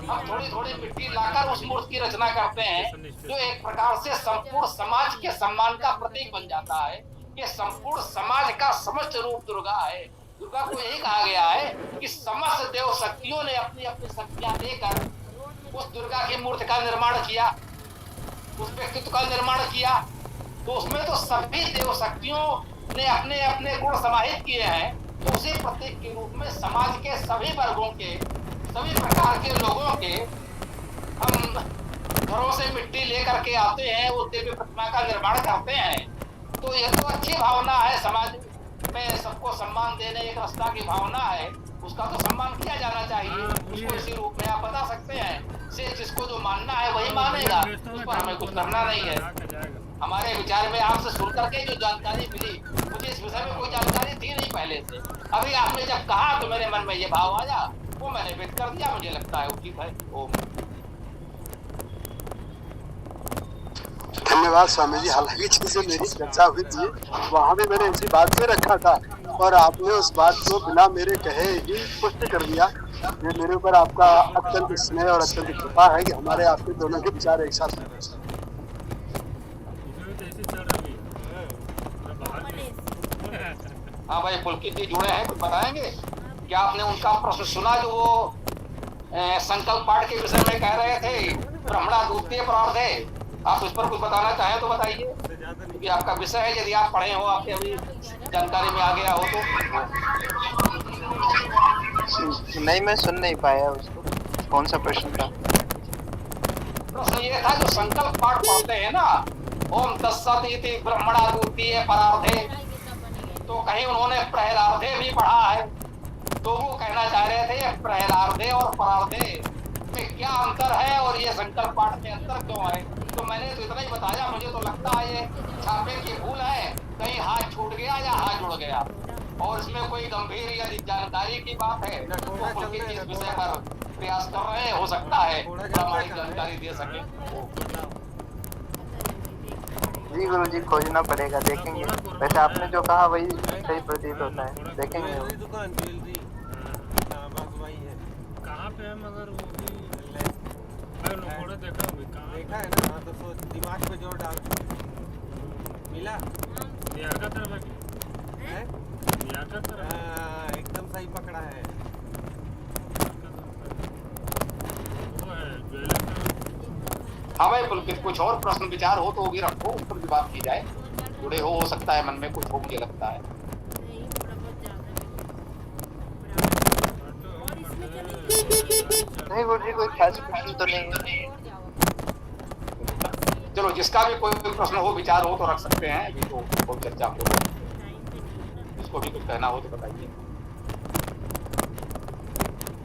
हम थोड़ी थोड़ी मिट्टी लाकर उस मूर्ति की रचना करते हैं, जो एक प्रकार से संपूर्ण समाज के सम्मान का प्रतीक बन जाता है कि संपूर्ण समाज का समस्त रूप दुर्गा है। दुर्गा को यही कहा गया है कि समस्त देव शक्तियों ने अपनी अपनी शक्तियां देकर उस दुर्गा की मूर्ति का निर्माण किया, उस व्यक्तित्व का निर्माण किया। तो उसमें तो सभी देव शक्तियों ने अपने अपने गुण समाहित किए हैं। तो उसी प्रतीक के रूप में समाज के सभी वर्गों के, सभी प्रकार के लोगों के हम घरों से मिट्टी लेकर के आते हैं, उस दिव्य प्रतिमा का निर्माण करते हैं। तो यह तो अच्छी भावना है, समाज में सबको सम्मान देने एक रास्ता की भावना है, उसका तो सम्मान किया जाना चाहिए। उसको इसी रूप में आप बता सकते हैं, से जिसको जो मानना है वही मानेगा, उस पर हमें कुछ करना नहीं है। हमारे विचार में आपसे सुन करके जो जानकारी मिली, मुझे इस विषय में कोई जानकारी थी नहीं पहले से, अभी आपने जब कहा तो मेरे मन में ये भाव आया, वो मैंने व्यक्त कर दिया। मुझे लगता है वो ठीक है। ओम। धन्यवाद स्वामी जी। हालांकि जिनसे मेरी चर्चा हुई थी वहाँ भी मैंने इसी बात पे रखा था और आपने उस बात को बिना मेरे कहे ही पुष्ट कर दिया। ये मेरे ऊपर आपका अत्यंत स्नेह और अत्यंत कृपा है कि हमारे आपके दोनों के विचार एक साथ हैं। हाँ भाई, पुलकित जी जुड़े हैं, कुछ बताएंगे क्या? आपने उनका प्रश्न सुना जो वो संकल्प पाठ के विषय में कह रहे थे, ब्रह्मणा द्वितीय प्रार्थ है। आप इस पर कुछ बताना चाहें तो बताइए, क्योंकि आपका विषय है। यदि आप पढ़े हो, आपके अभी जानकारी में आ गया हो तो। नहीं, मैं सुन नहीं पाया उसको। कौन सा प्रश्न था? प्रश्न ये था, जो संकल्प पाठ पढ़ते हैं ना, ओम तत्सदिति ब्रह्मणा द्वितीय परार्धे, तो कहीं उन्होंने प्रहलार्धे भी पढ़ा है, तो वो कहना चाह रहे थे प्रहलार्धे और परार्धे में क्या अंतर है और ये संकल्प पाठ में अंतर क्यों है। तो मैंने तो इतना ही बताया। मुझे तो लगता है ये छापे की भूल है, कहीं हाथ छूट गया या हाथ जुड़ गया, और इसमें कोई गंभीर या जानकारी की बात है तो पुलकित इस विषय पर प्रयास कर रहे हैं, हो सकता है प्रामाणिक जानकारी दे सके। जी गुरु जी, खोजना पड़ेगा, देखेंगे। वैसे आपने जो कहा वही सही प्रतीत होता है, देखेंगे। दुकान ज्वेलरी कहाँ पे है? मगर वो भी देखा है ना। हाँ, तो सोच दिमाग पे जोर डाल। मिला का तरफ है, एकदम सही पकड़ा है। हाँ भाई पुलकित, कुछ और प्रश्न विचार हो तो वो भी रखो, उस पर भी बात की जाए। जुड़े हो सकता है मन में कुछ हो, मुझे लगता है। नहीं गुरु जी, कोई खास प्रश्न तो नहीं है। चलो, जिसका भी कोई प्रश्न हो, विचार हो तो रख सकते हैं। अभी तो बहुत चर्चा हो, जिसको भी कुछ कहना हो तो बताइए।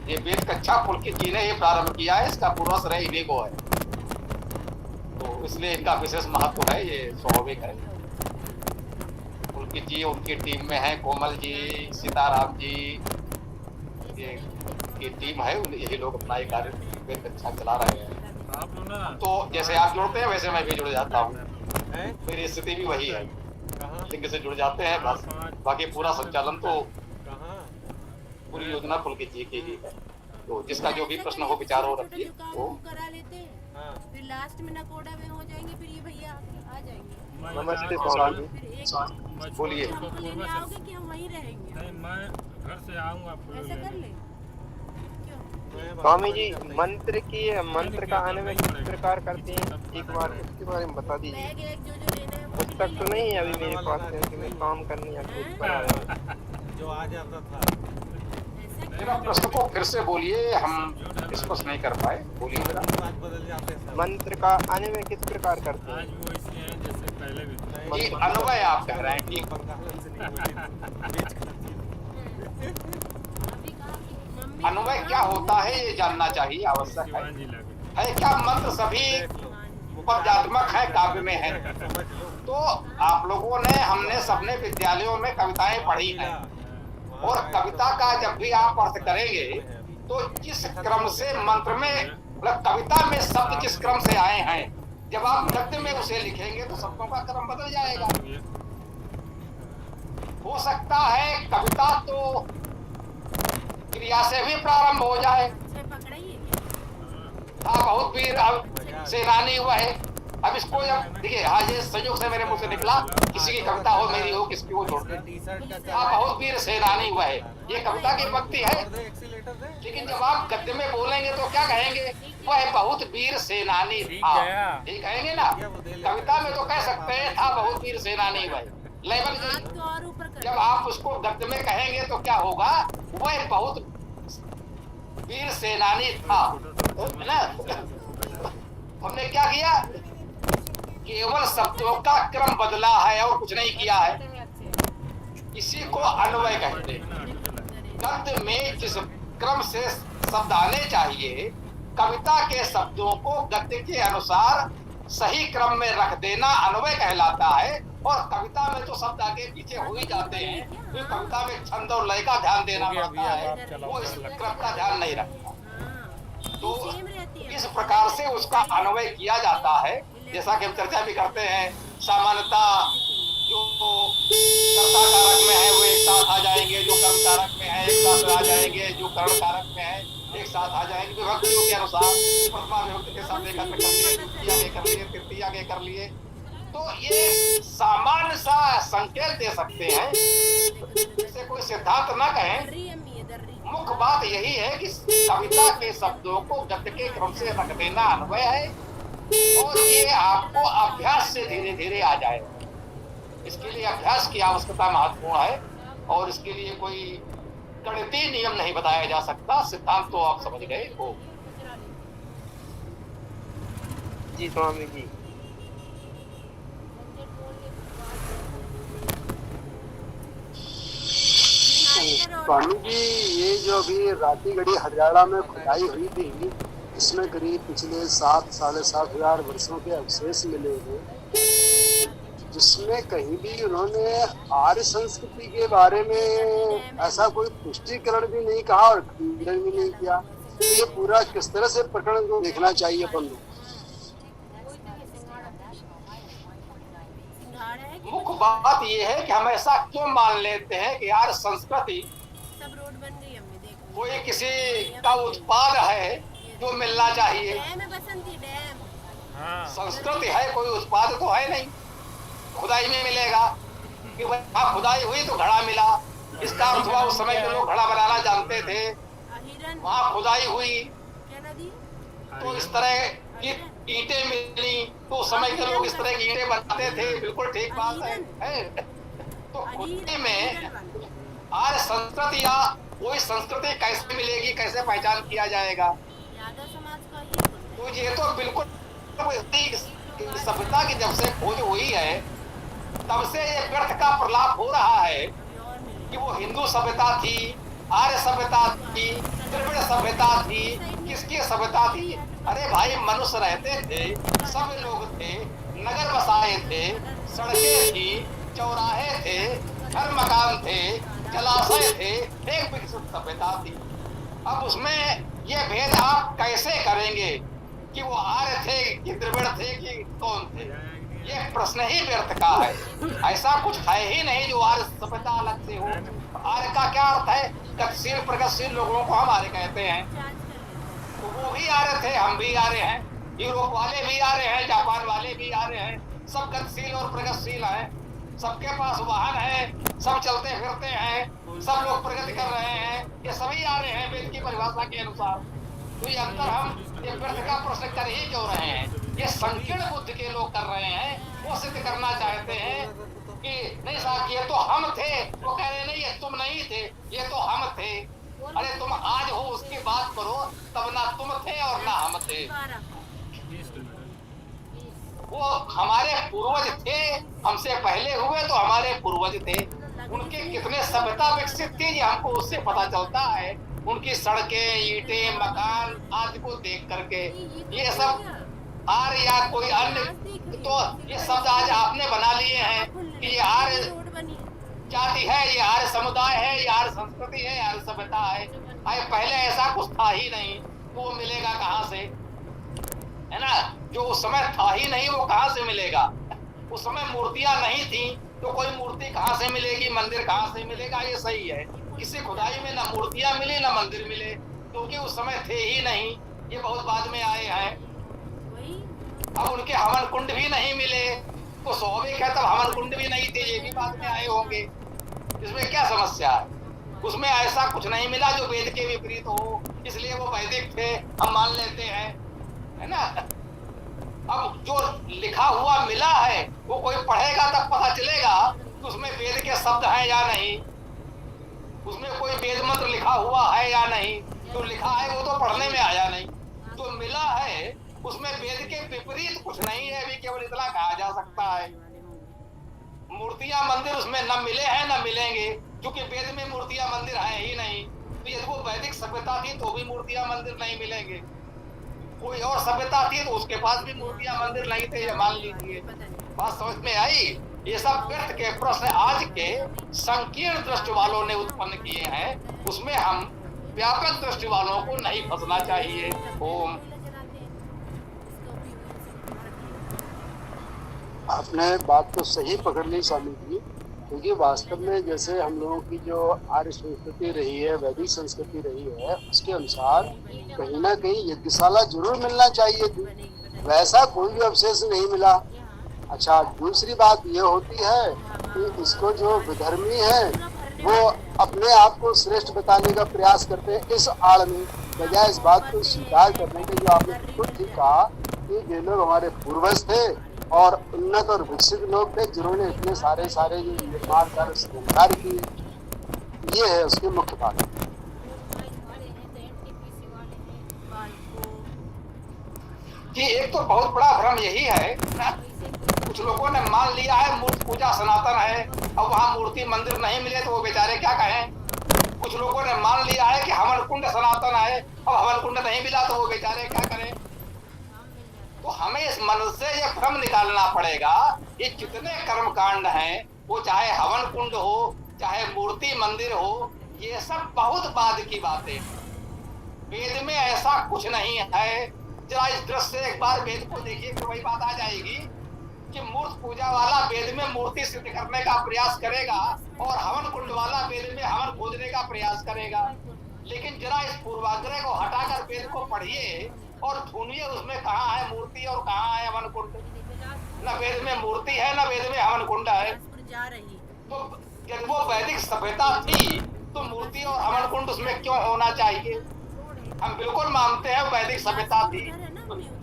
ये वेद कक्षा पुलकित जी ने ये प्रारंभ किया है, इसका पूरा श्रेय इन्हीं को है, तो इसलिए इनका विशेष महत्व है, ये स्वाभाविक है। पुलकित जी उनकी टीम में है, कोमल जी, सीताराम जी, ये टीम है, यही लोग अपना ये कार्य वेद कक्षा चला रहे हैं। तो जैसे आप जुड़ते हैं वैसे मैं भी जुड़ जाता हूँ, मेरी स्थिति भी वही है, लिंग से जुड़ जाते हैं बस। बाकी पूरा संचालन तो पूरी योजना पुलकित जी की ही है। तो जिसका जो भी प्रश्न हो, विचार हो, रखिए। तो करा लेते हैं, फिर लास्ट में नकोड़ा में हो जाएंगे, फिर ये भैया आ जाएंगे। नमस्ते स्वामी। बोलिए। लेने आओगे कि हम वहीं रहेंगे? नहीं, मैं घर से आऊँगा। ऐसा कर ले। स्वामी जी, मंत्र का आने में किस प्रकार करते हैं, एक बार इसके बारे में बता दीजिए। पुस्तक तो नहीं है अभी मेरे पास, कि मैं काम करने या कुछ बना रहा हूँ। जो आ जाता था मेरा प्रश्न को फिर से बोलिए, हम स्पष्ट नहीं कर पाए, बोलिए जरा। मंत्र का अन्वय किस प्रकार करते हैं? ये अन्वय आप कह रहे हैं कि अन्वय क्या होता है ये जानना चाहिए, आवश्यक है क्या मंत्र सभी उपपद्यात्मक है, काव्य में है? तो आप लोगों ने, हमने सबने विद्यालयों में कविताएं पढ़ी हैं, और कविता का जब भी आप अर्थ करेंगे तो जिस क्रम से मंत्र में, मतलब कविता में शब्द जिस क्रम से आए हैं, जब आप गद्य में उसे लिखेंगे तो शब्दों का क्रम बदल जाएगा। हो सकता है कविता तो क्रिया से भी प्रारंभ हो जाए, बहुत वीर सेनानी हुआ है। अब इसको जब देखिए, हाँ ये संयोग से मेरे मुंह से निकला, किसी की कविता हो, मेरी हो, किसकी हो, छोड़ दे। बहुत वीर सेनानी हुआ है, ये कविता की पंक्ति है, लेकिन जब आप गद्य में बोलेंगे तो क्या कहेंगे? वह बहुत वीर सेनानी था, ये कहेंगे ना। कविता में तो कह सकते हैं था बहुत वीर सेनानी हुआ है, लेकिन जब आप उसको गद्य में कहेंगे तो क्या होगा? वह बहुत वीर सेनानी था, है ना। हमने क्या किया? केवल शब्दों का क्रम बदला है और कुछ नहीं किया है, इसी को अन्वय कहते हैं। गद्य में जिस क्रम से शब्द आने चाहिए, कविता के शब्दों को गद्य के अनुसार सही क्रम में रख देना अन्वय कहलाता है। और कविता में तो शब्द आगे पीछे हो ही जाते हैं, तो कविता में छंद और लय का ध्यान देना पड़ता है, वो इस क्रम का ध्यान नहीं रखता। तो इस प्रकार से उसका अन्वय किया जाता है। जैसा कि हम चर्चा भी करते हैं, सामान्यता जो कर्ता कारक में है वो एक साथ आ जाएंगे, जो कर्म कारक में है एक साथ आ जाएंगे, जो कर्ण कारक में है एक साथ आ जाएंगे, विभक्तियों के अनुसार प्रथमा विभक्ति के साथ एकत्र कर लिए, द्वितीय आगे कर लिए, तृतीय आगे कर लिए। तो ये सामान्य सा संकेत दे सकते हैं, इससे कोई सिद्धांत ना कहें। मुख्य बात यही है कि कविता के शब्दों को गद्य के क्रम से रख देना अन्वय है, और ये आपको अभ्यास से धीरे धीरे आ जाएगा। इसके लिए अभ्यास की आवश्यकता महत्वपूर्ण है, और इसके लिए कोई गणितीय नियम नहीं बताया जा सकता, सिद्धांत तो आप समझ गए हो। जी स्वामी जी। स्वामी जी, ये जो अभी रातीगढ़ी हरियाणा में खुदाई हुई थी, इसमें करीब पिछले 7-7,500 वर्षों के अवशेष मिले हैं, जिसमें कहीं भी उन्होंने आर्य संस्कृति के बारे में ऐसा कोई पुष्टिकरण भी नहीं कहा और खंडन भी नहीं किया। तो ये पूरा किस तरह से प्रकरण को देखना चाहिए अपन लोग? मुख्य बात ये है कि हम ऐसा क्यों मान लेते हैं कि यार संस्कृति कोई किसी का उत्पाद है जो मिलना चाहिए। संस्कृति है, कोई उत्पाद तो है नहीं। खुदाई में मिलेगा कि वहाँ खुदाई हुई तो घड़ा मिला, इसका अर्थ हुआ उस समय के लोग घड़ा बनाना जानते थे, वहाँ खुदाई हुई तो इस तरह की ईंटें मिली, तो उस समय के लोग इस तरह की ईंटें बनाते थे। बिल्कुल ठीक बात है। तो खुदाई में आर्य संस्कृति या कोई संस्कृति कैसे मिलेगी, कैसे पहचान किया जाएगा? तो ये तो बिल्कुल सभ्यता की जब से खोज हुई है तब से ये व्यर्थ का प्रलाप हो रहा है कि वो हिंदू सभ्यता थी, आर्य सभ्यता थी, द्रविड़ सभ्यता थी, किसकी सभ्यता थी? अरे भाई, मनुष्य रहते थे, सब लोग थे, नगर बसाए थे, सड़कें थी, चौराहे थे, घर मकान थे, जलाशय थे, एक विकसित सभ्यता थी। अब उसमें ये भेद आप कैसे करेंगे कि वो आर्य थे कि द्रविड़ थे कि कौन थे? ये प्रश्न ही व्यर्थ का है। ऐसा कुछ है ही नहीं जो आर्य सभ्यता अलग से हो। आर्य का क्या अर्थ है? गतिशील प्रगतिशील लोगों को हम आर्य कहते हैं। तो वो भी आर्य थे, हम भी आर्य हैं, यूरोप वाले भी आर्य हैं, जापान वाले भी आर्य हैं, सब गतिशील और प्रगतिशील हैं, सबके पास वाहन है, सब चलते फिरते हैं, सब लोग प्रगति कर रहे हैं, ये सभी आर्य हैं वेद की परिभाषा के अनुसार। तो ये अंतर हम ये व्यर्थ का प्रश्न कर ही क्यों रहे हैं? ये संकीर्ण बुद्धि के लोग कर रहे हैं, वो सिद्ध करना चाहते हैं कि नहीं साहब ये तो हम थे, वो कह रहे नहीं ये तुम नहीं थे, ये तो हम थे। अरे तुम आज हो उसकी बात करो, तब ना तुम थे और ना हम थे। वो हमारे पूर्वज थे, हमसे पहले हुए तो हमारे पूर्वज थे। उनके कितने सभ्यता विकसित थी ये हमको उससे पता चलता है। उनकी सड़कें, ईंटें, मकान आदि को देख करके। ये सब आर्य या कोई अन्य, तो ये शब्द आज आपने बना लिए हैं कि ये आर्य जाति है, ये आर्य समुदाय है, ये आर्य संस्कृति है, आर्य सभ्यता है। अरे पहले ऐसा कुछ था ही नहीं, तो वो मिलेगा कहाँ से, है ना? जो उस समय था ही नहीं वो कहाँ से मिलेगा? उस समय मूर्तियां नहीं थी तो कोई मूर्ति कहाँ से मिलेगी, मंदिर कहाँ से मिलेगा? ये सही है, किसी खुदाई में ना मूर्तियां मिली ना मंदिर मिले, क्योंकि उस समय थे ही नहीं, ये बहुत बाद में आए हैं। अब उनके हवन कुंड भी नहीं मिले तो स्वाभाविक है तब हवन कुंड भी नहीं थे, ये भी बाद में आए होंगे। इसमें क्या समस्या है? उसमें ऐसा कुछ नहीं मिला जो वेद के विपरीत हो, इसलिए वो वैदिक थे, हम मान लेते हैं, है ना? अब जो लिखा हुआ मिला है वो कोई पढ़ेगा तब पता चलेगा कि उसमें वेद के शब्द हैं या नहीं, उसमें कोई वेद मंत्र लिखा हुआ है या नहीं। जो लिखा है वो तो पढ़ने में आया नहीं, जो मिला है उसमें वेद के विपरीत कुछ नहीं है, भी केवल इतना कहा जा सकता है। मूर्तियां मंदिर उसमें न मिले हैं न मिलेंगे, क्योंकि वेद में मूर्तियां मंदिर है ही नहीं। तो यदि वो वैदिक सभ्यता थी तो भी मूर्तियां मंदिर नहीं मिलेंगे, कोई और सभ्यता थी तो उसके पास भी मूर्तियां मंदिर नहीं थे, ये मान लीजिए। बात समझ में आई? ये सब व्यर्थ के प्रश्न आज के संकीर्ण दृष्टि वालों ने उत्पन्न किए हैं, उसमें हम व्यापक दृष्टि वालों को नहीं फंसना चाहिए। ओम। आपने बात तो सही पकड़ ली स्वामी जी, क्योंकि वास्तव में जैसे हम लोगों की जो आर्य संस्कृति रही है, वैदिक संस्कृति रही है, उसके अनुसार कहीं ना कहीं यज्ञशाला जरूर मिलना चाहिए थी, वैसा कोई भी अवशेष नहीं मिला। अच्छा, दूसरी बात ये होती है कि इसको जो विधर्मी है वो अपने आप को श्रेष्ठ बताने का प्रयास करते हैं इस आड़ में, बजाय इस बात को स्वीकार करने के। जो आपने खुद ही कहा कि ये लोग हमारे पूर्वज थे और उन्नत और विकसित लोग थे जिन्होंने इतने सारे जो निर्माण कार्य किए, ये है उसकी मुख्य बात। कि एक तो बहुत बड़ा भ्रम यही है, कुछ लोगों ने मान लिया है मूर्ति पूजा सनातन है, अब वहाँ मूर्ति मंदिर नहीं मिले तो वो बेचारे क्या कहें। कुछ लोगों ने मान लिया है कि हवन कुंड सनातन है, अब हवन कुंड नहीं मिला तो वो बेचारे क्या करें। तो हमें इस मन से ये भ्रम निकालना पड़ेगा, ये कितने कर्मकांड हैं, वो चाहे हवन कुंड हो चाहे मूर्ति मंदिर हो, ये सब बहुत बाद की बातें। वेद में ऐसा कुछ नहीं है। जरा इस दृश्य से एक बार वेद को देखिए तो वही बात आ जाएगी कि मूर्ति पूजा वाला वेद में मूर्ति सिद्ध करने का प्रयास करेगा और हवन कुंड वाला वेद में हवन खोजने का प्रयास करेगा। लेकिन जरा इस पूर्वाग्रह को हटाकर वेद को पढ़िए और ढूंढिए उसमें कहाँ है मूर्ति और कहाँ है हवन कुंड। न वेद में मूर्ति है न वेद में हवन कुंड है। तो यदि वो वैदिक सभ्यता थी तो मूर्ति और हवन कुंड उसमें क्यों होना चाहिए? हम बिल्कुल मानते हैं वैदिक सभ्यता थी,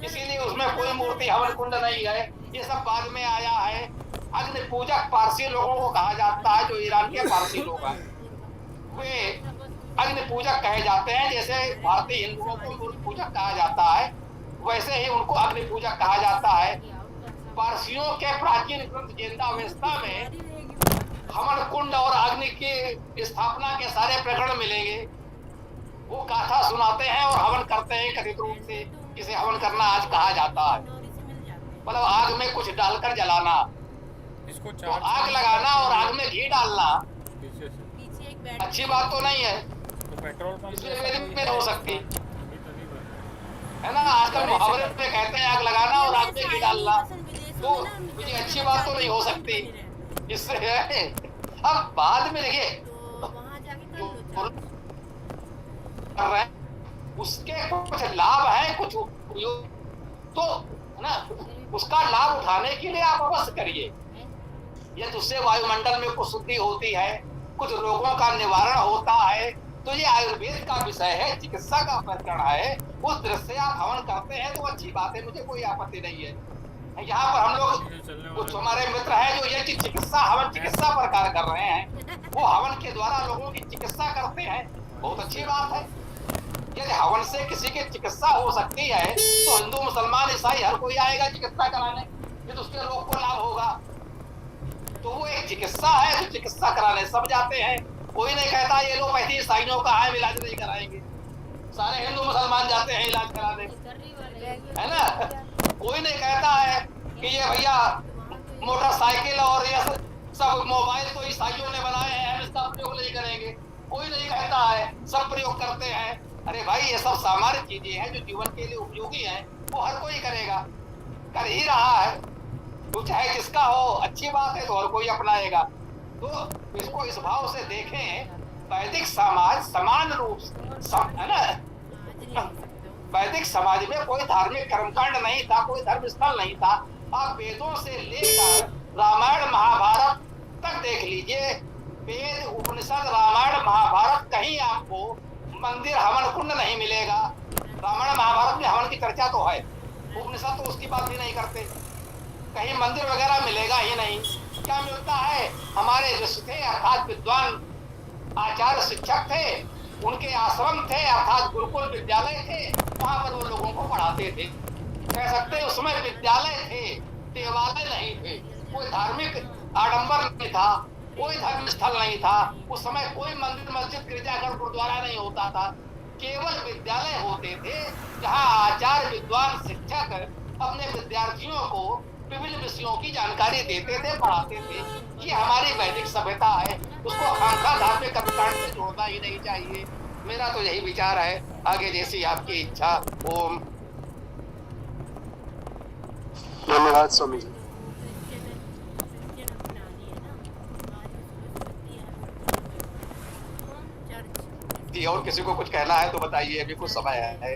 इसीलिए उसमें कोई मूर्ति हवन कुंड नहीं है। ये सब बाद में आया है। अग्नि पूजक पारसी लोगों को कहा जाता है, जो ईरान के पारसी लोग हैं वे अग्नि पूजक कहे जाते हैं। जैसे भारतीय हिंदुओं को मूर्ति पूजक कहा जाता है, वैसे ही उनको अग्नि पूजक कहा जाता है। पारसियों के प्राचीन ग्रंथ ज़ेंदावेस्ता में हवन कुंड और अग्नि की स्थापना के सारे प्रकरण मिलेंगे। वो गाथा सुनाते हैं और हवन करते हैं कथित रूप से। इसे हवन करना आज कहा जाता है, मतलब आग में कुछ डालकर जलाना, तो आग लगाना और आग में घी डालना अच्छी बात तो नहीं है, इसलिए हो सकती है ना। आजकल मुहावरे पे कहते हैं आग लगाना और आग में घी डालना, तो मुझे अच्छी बात तो नहीं हो सकती इससे है। अब बाद में देखिए कर रहे हैं उसके कुछ लाभ है, कुछ उपयोग, तो ना उसका लाभ उठाने के लिए आप अवश्य करिए। यदि उससे वायुमंडल में कुछ शुद्धि होती है, कुछ रोगों का निवारण होता है, तो ये आयुर्वेद का विषय है, चिकित्सा का प्रकरण है। उस दृष्टि से आप हवन करते हैं तो अच्छी बात है, मुझे कोई आपत्ति नहीं है। यहाँ पर हम लोग कुछ हमारे मित्र हैं जो ये चिकित्सा हवन चिकित्सा पर कार्य कर रहे हैं, वो हवन के द्वारा लोगों की चिकित्सा करते हैं। बहुत अच्छी बात है। यदि हवन से किसी की चिकित्सा हो सकती है तो हिंदू मुसलमान ईसाई हर कोई आएगा चिकित्सा कराने, फिर उसके रोग को लाभ होगा। तो वो एक चिकित्सा है, तो चिकित्सा कराने सब जाते हैं। कोई नहीं कहता ये लोग पैसे ईसाइयों का है इलाज नहीं कराएंगे, सारे हिंदू मुसलमान जाते हैं इलाज कराने, है ना। कोई नहीं कहता है कि ये भैया मोटरसाइकिल और ये सब मोबाइल तो ईसाइयों ने बनाए हैं, हम इसका प्रयोग नहीं करेंगे। कोई नहीं कहता है, सब प्रयोग करते हैं। अरे भाई ये सब सामान्य चीजें हैं जो जीवन के लिए उपयोगी हैं, वो हर कोई करेगा, कर ही रहा है। तो चाहे जिसका हो अच्छी बात है तो हर कोई अपनाएगा। तो इसको इस भाव से देखें, वैदिक समाज समान रूप से है ना। वैदिक समाज में कोई धार्मिक कर्मकांड नहीं था, कोई धर्म स्थल नहीं था। आप वेदों से लेकर रामायण महाभारत तक देख लीजिए, वेद उपनिषद रामायण महाभारत कहीं आपको मंदिर हवन कुंड नहीं मिलेगा। रामायण महाभारत में हवन की चर्चा तो है, उपनिषद तो उसकी बात भी नहीं करते। कहीं मंदिर वगैरह मिलेगा ही नहीं। क्या मिलता है, हमारे ऋषि थे अर्थात विद्वान आचार्य शिक्षक थे, उनके आश्रम थे अर्थात गुरुकुल विद्यालय थे, वहां पर वो लोगों को पढ़ाते थे। कह सकते हैं उसमें विद्यालय थे, देवालय नहीं थे, कोई धार्मिक आडंबर नहीं था, कोई धर्म स्थल नहीं था। उस समय कोई मंदिर मस्जिद गिरजाघर गुरुद्वारा नहीं होता था, केवल विद्यालय होते थे जहाँ आचार्य विद्वान शिक्षक अपने विद्यार्थियों को विभिन्न विषयों की जानकारी देते थे, पढ़ाते थे। ये हमारी वैदिक सभ्यता है, उसको खामखा धार्मिक कर्मकांड से जोड़ना ही नहीं चाहिए। मेरा तो यही विचार है, आगे जैसी आपकी इच्छा। ओम। धन्यवाद स्वामी जी। और किसी को कुछ कहना है तो बताइए, अभी कुछ समय है।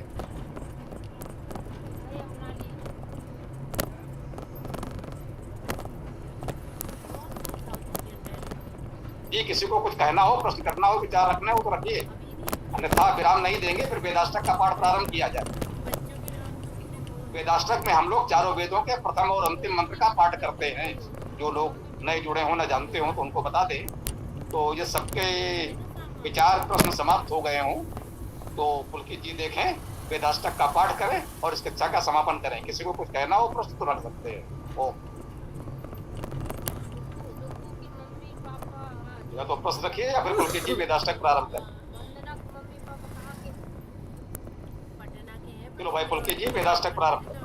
जी किसी को कुछ कहना हो, प्रश्न करना हो, विचार रखना हो तो रखिए, अन्यथा विराम नहीं देंगे। फिर वेदाष्टक का पाठ प्रारंभ किया जाए। वेदाष्टक में हम लोग चारों वेदों के प्रथम और अंतिम मंत्र का पाठ करते हैं। जो लोग नए जुड़े हों, न जानते हों तो उनको बता दें। तो ये सबके विचार प्रश्न समाप्त हो गए हों तो पुलकित जी देखें, वेदाष्टक का पाठ करें और इस कक्षा का समापन करें। किसी को कुछ कहना हो प्रश्न तो रख सकते हैं। ओम। या तो प्रश्न रखिए या फिर पुलकित जी वेदाष्टक प्रारंभ करें। चलो भाई पुलकित जी वेदाष्टक प्रारंभ करें।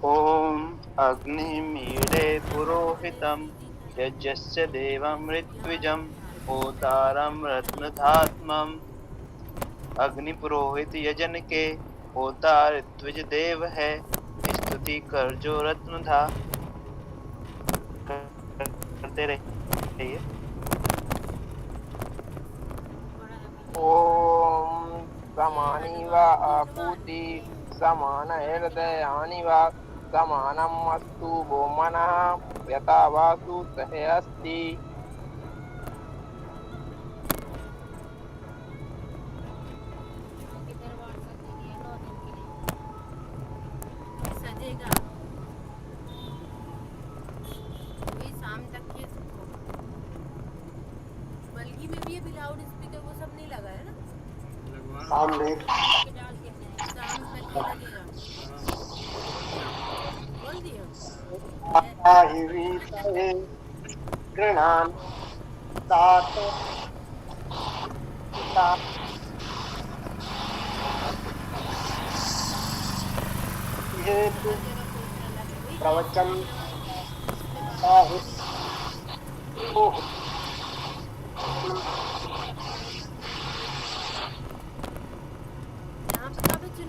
ओम अग्निमीडे पुरोहितं यज्ञस्य देवं ऋत्विजं होतारं रत्नधात्मम्। अग्नि पुरोहित यजन के होता ऋत्विज देव है, स्तुति कर जो रत्नधा करते रहिए। ओम समानि वा आपूति समान हृदयानि वा समानम् अस्तु वो मनः यथा वासु सहे अस्ति। सजेगा वही शाम तक ये बल्कि में भी ये लाउड स्पीकर वो सब नहीं लगा है ना, शाम में डाल के शाम तक लगेगा। बोल दिया गृणान तात हेतु प्रवचन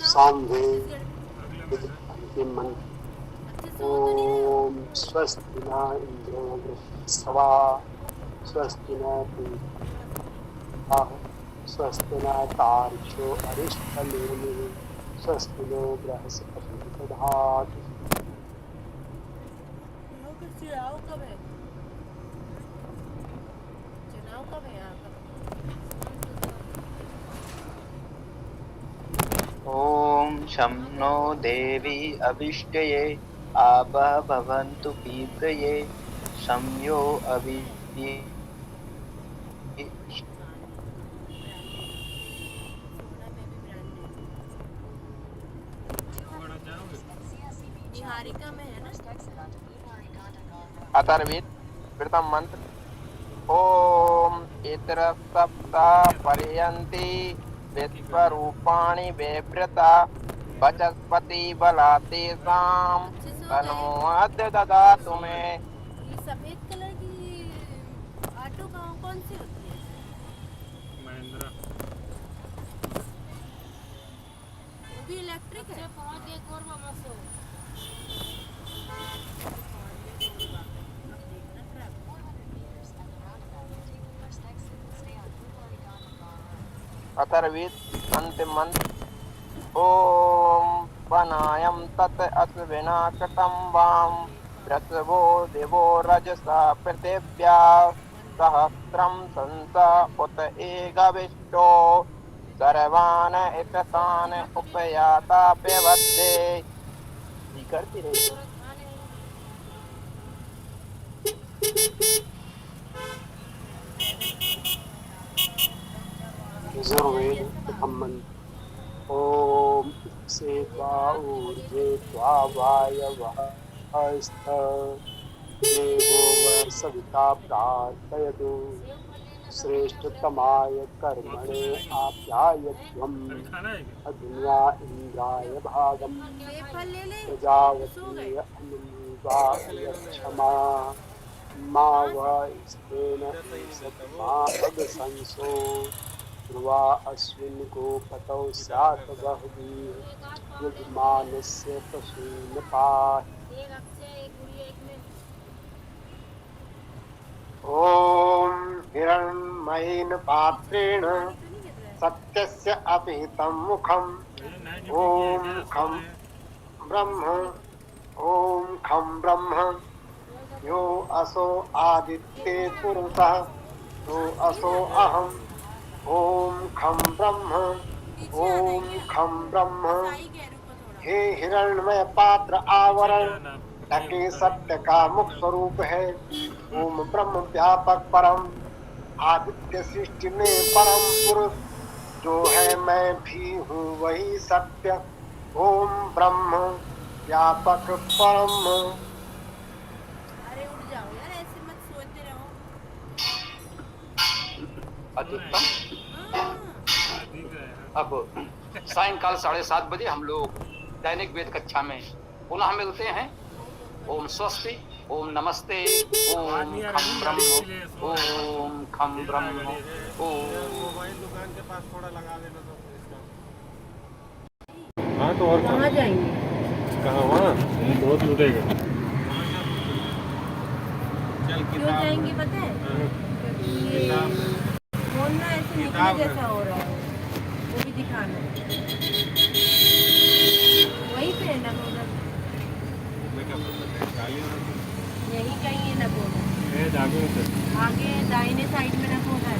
सांधे मन। ओम स्वस्ति न इंद्रो सवा स्वस्ति न पूषा स्वस्ति न तार्क्ष्यो अरिष्टनेमि स्वस्ति नो बृहस्पति दधातु। चुनाव कब है? चुनाव कब है यहाँ का? ओम शं नो देवी अभिष्टये आपः भवन्तु पीतये शं यो अभि निहारिका में है ना। अथर्ववेद प्रथम मंत्र ओम इतर सप्ता पर्यन्ति विश्वरूपाणि विवृता वचस्पति बलातेषां तन्मोऽद्य ददातु मे। ये सफेद कलर की ऑटो कौन सी होती है? महिंद्रा। वो भी इलेक्ट्रिक है। पहुंच गए कोरबा मसो। अथर्ववेद अंतिम मंत्र ओम पनायम तत् अश्विना कटम वाम प्रसवो देवो रजसा पृथिव्या सहस्रम संसा उत एकविष्टो सर्वान एकतान उपयाता पेवत्ते। करती रही यजुर्वेद प्रथम मंत्र ओम से ऊर्जे वायवः स्थ देवो वै सविता प्रार्थयतु श्रेष्ठतमाय कर्मणे आप्यायध्वम् अग्न्या इंद्राय भागम् प्रजावती अनुवा यक्षमा मा वस्तेन सत्मा अगसंसो ध्रुवा अश्विन को पतौ स्यात् बह्वी यजमानस्य पशून् पाहि। ओम हिरण्मयेन पात्रेण सत्यस्य अपिहितं मुखम् ओम खं ब्रह्म यो असो आदित्ये पुरुषः यो असो अहम् ओम खं ब्रह्म हे हिरण्मय पात्र आवरण ढके सत्य का मुख स्वरूप है। ओम ब्रह्म व्यापक परम आदित्य सृष्टि में परम पुरुष जो है मैं भी हूँ वही सत्य। ओम ब्रह्म व्यापक परम। अरे उठ जाओ यार, ऐसे मत सोचते रहो। अत्युत्तम। अब सायंकाल 7:30 बजे हम लोग दैनिक वेद कक्षा में पुनः मिलते हैं। ओम स्वस्ति, ओम नमस्ते, ओम खम ब्रह्म, ओम खम ब्रह्म, ओम। मोबाइल दुकान के पास थोड़ा लगा देना तो इसका। हाँ तो और कहाँ जाएंगे? कहाँ वहाँ बहुत लूटेगा। चल क्यों जाएंगे पता है? क्योंकि ये फोन ना ऐसे निकले जैसा हो रहा है, वो भी दिखाना है। वहीं पे है ना बोला, यही कहीं है ना बोला, आगे दाहिने साइड में ना बोला है।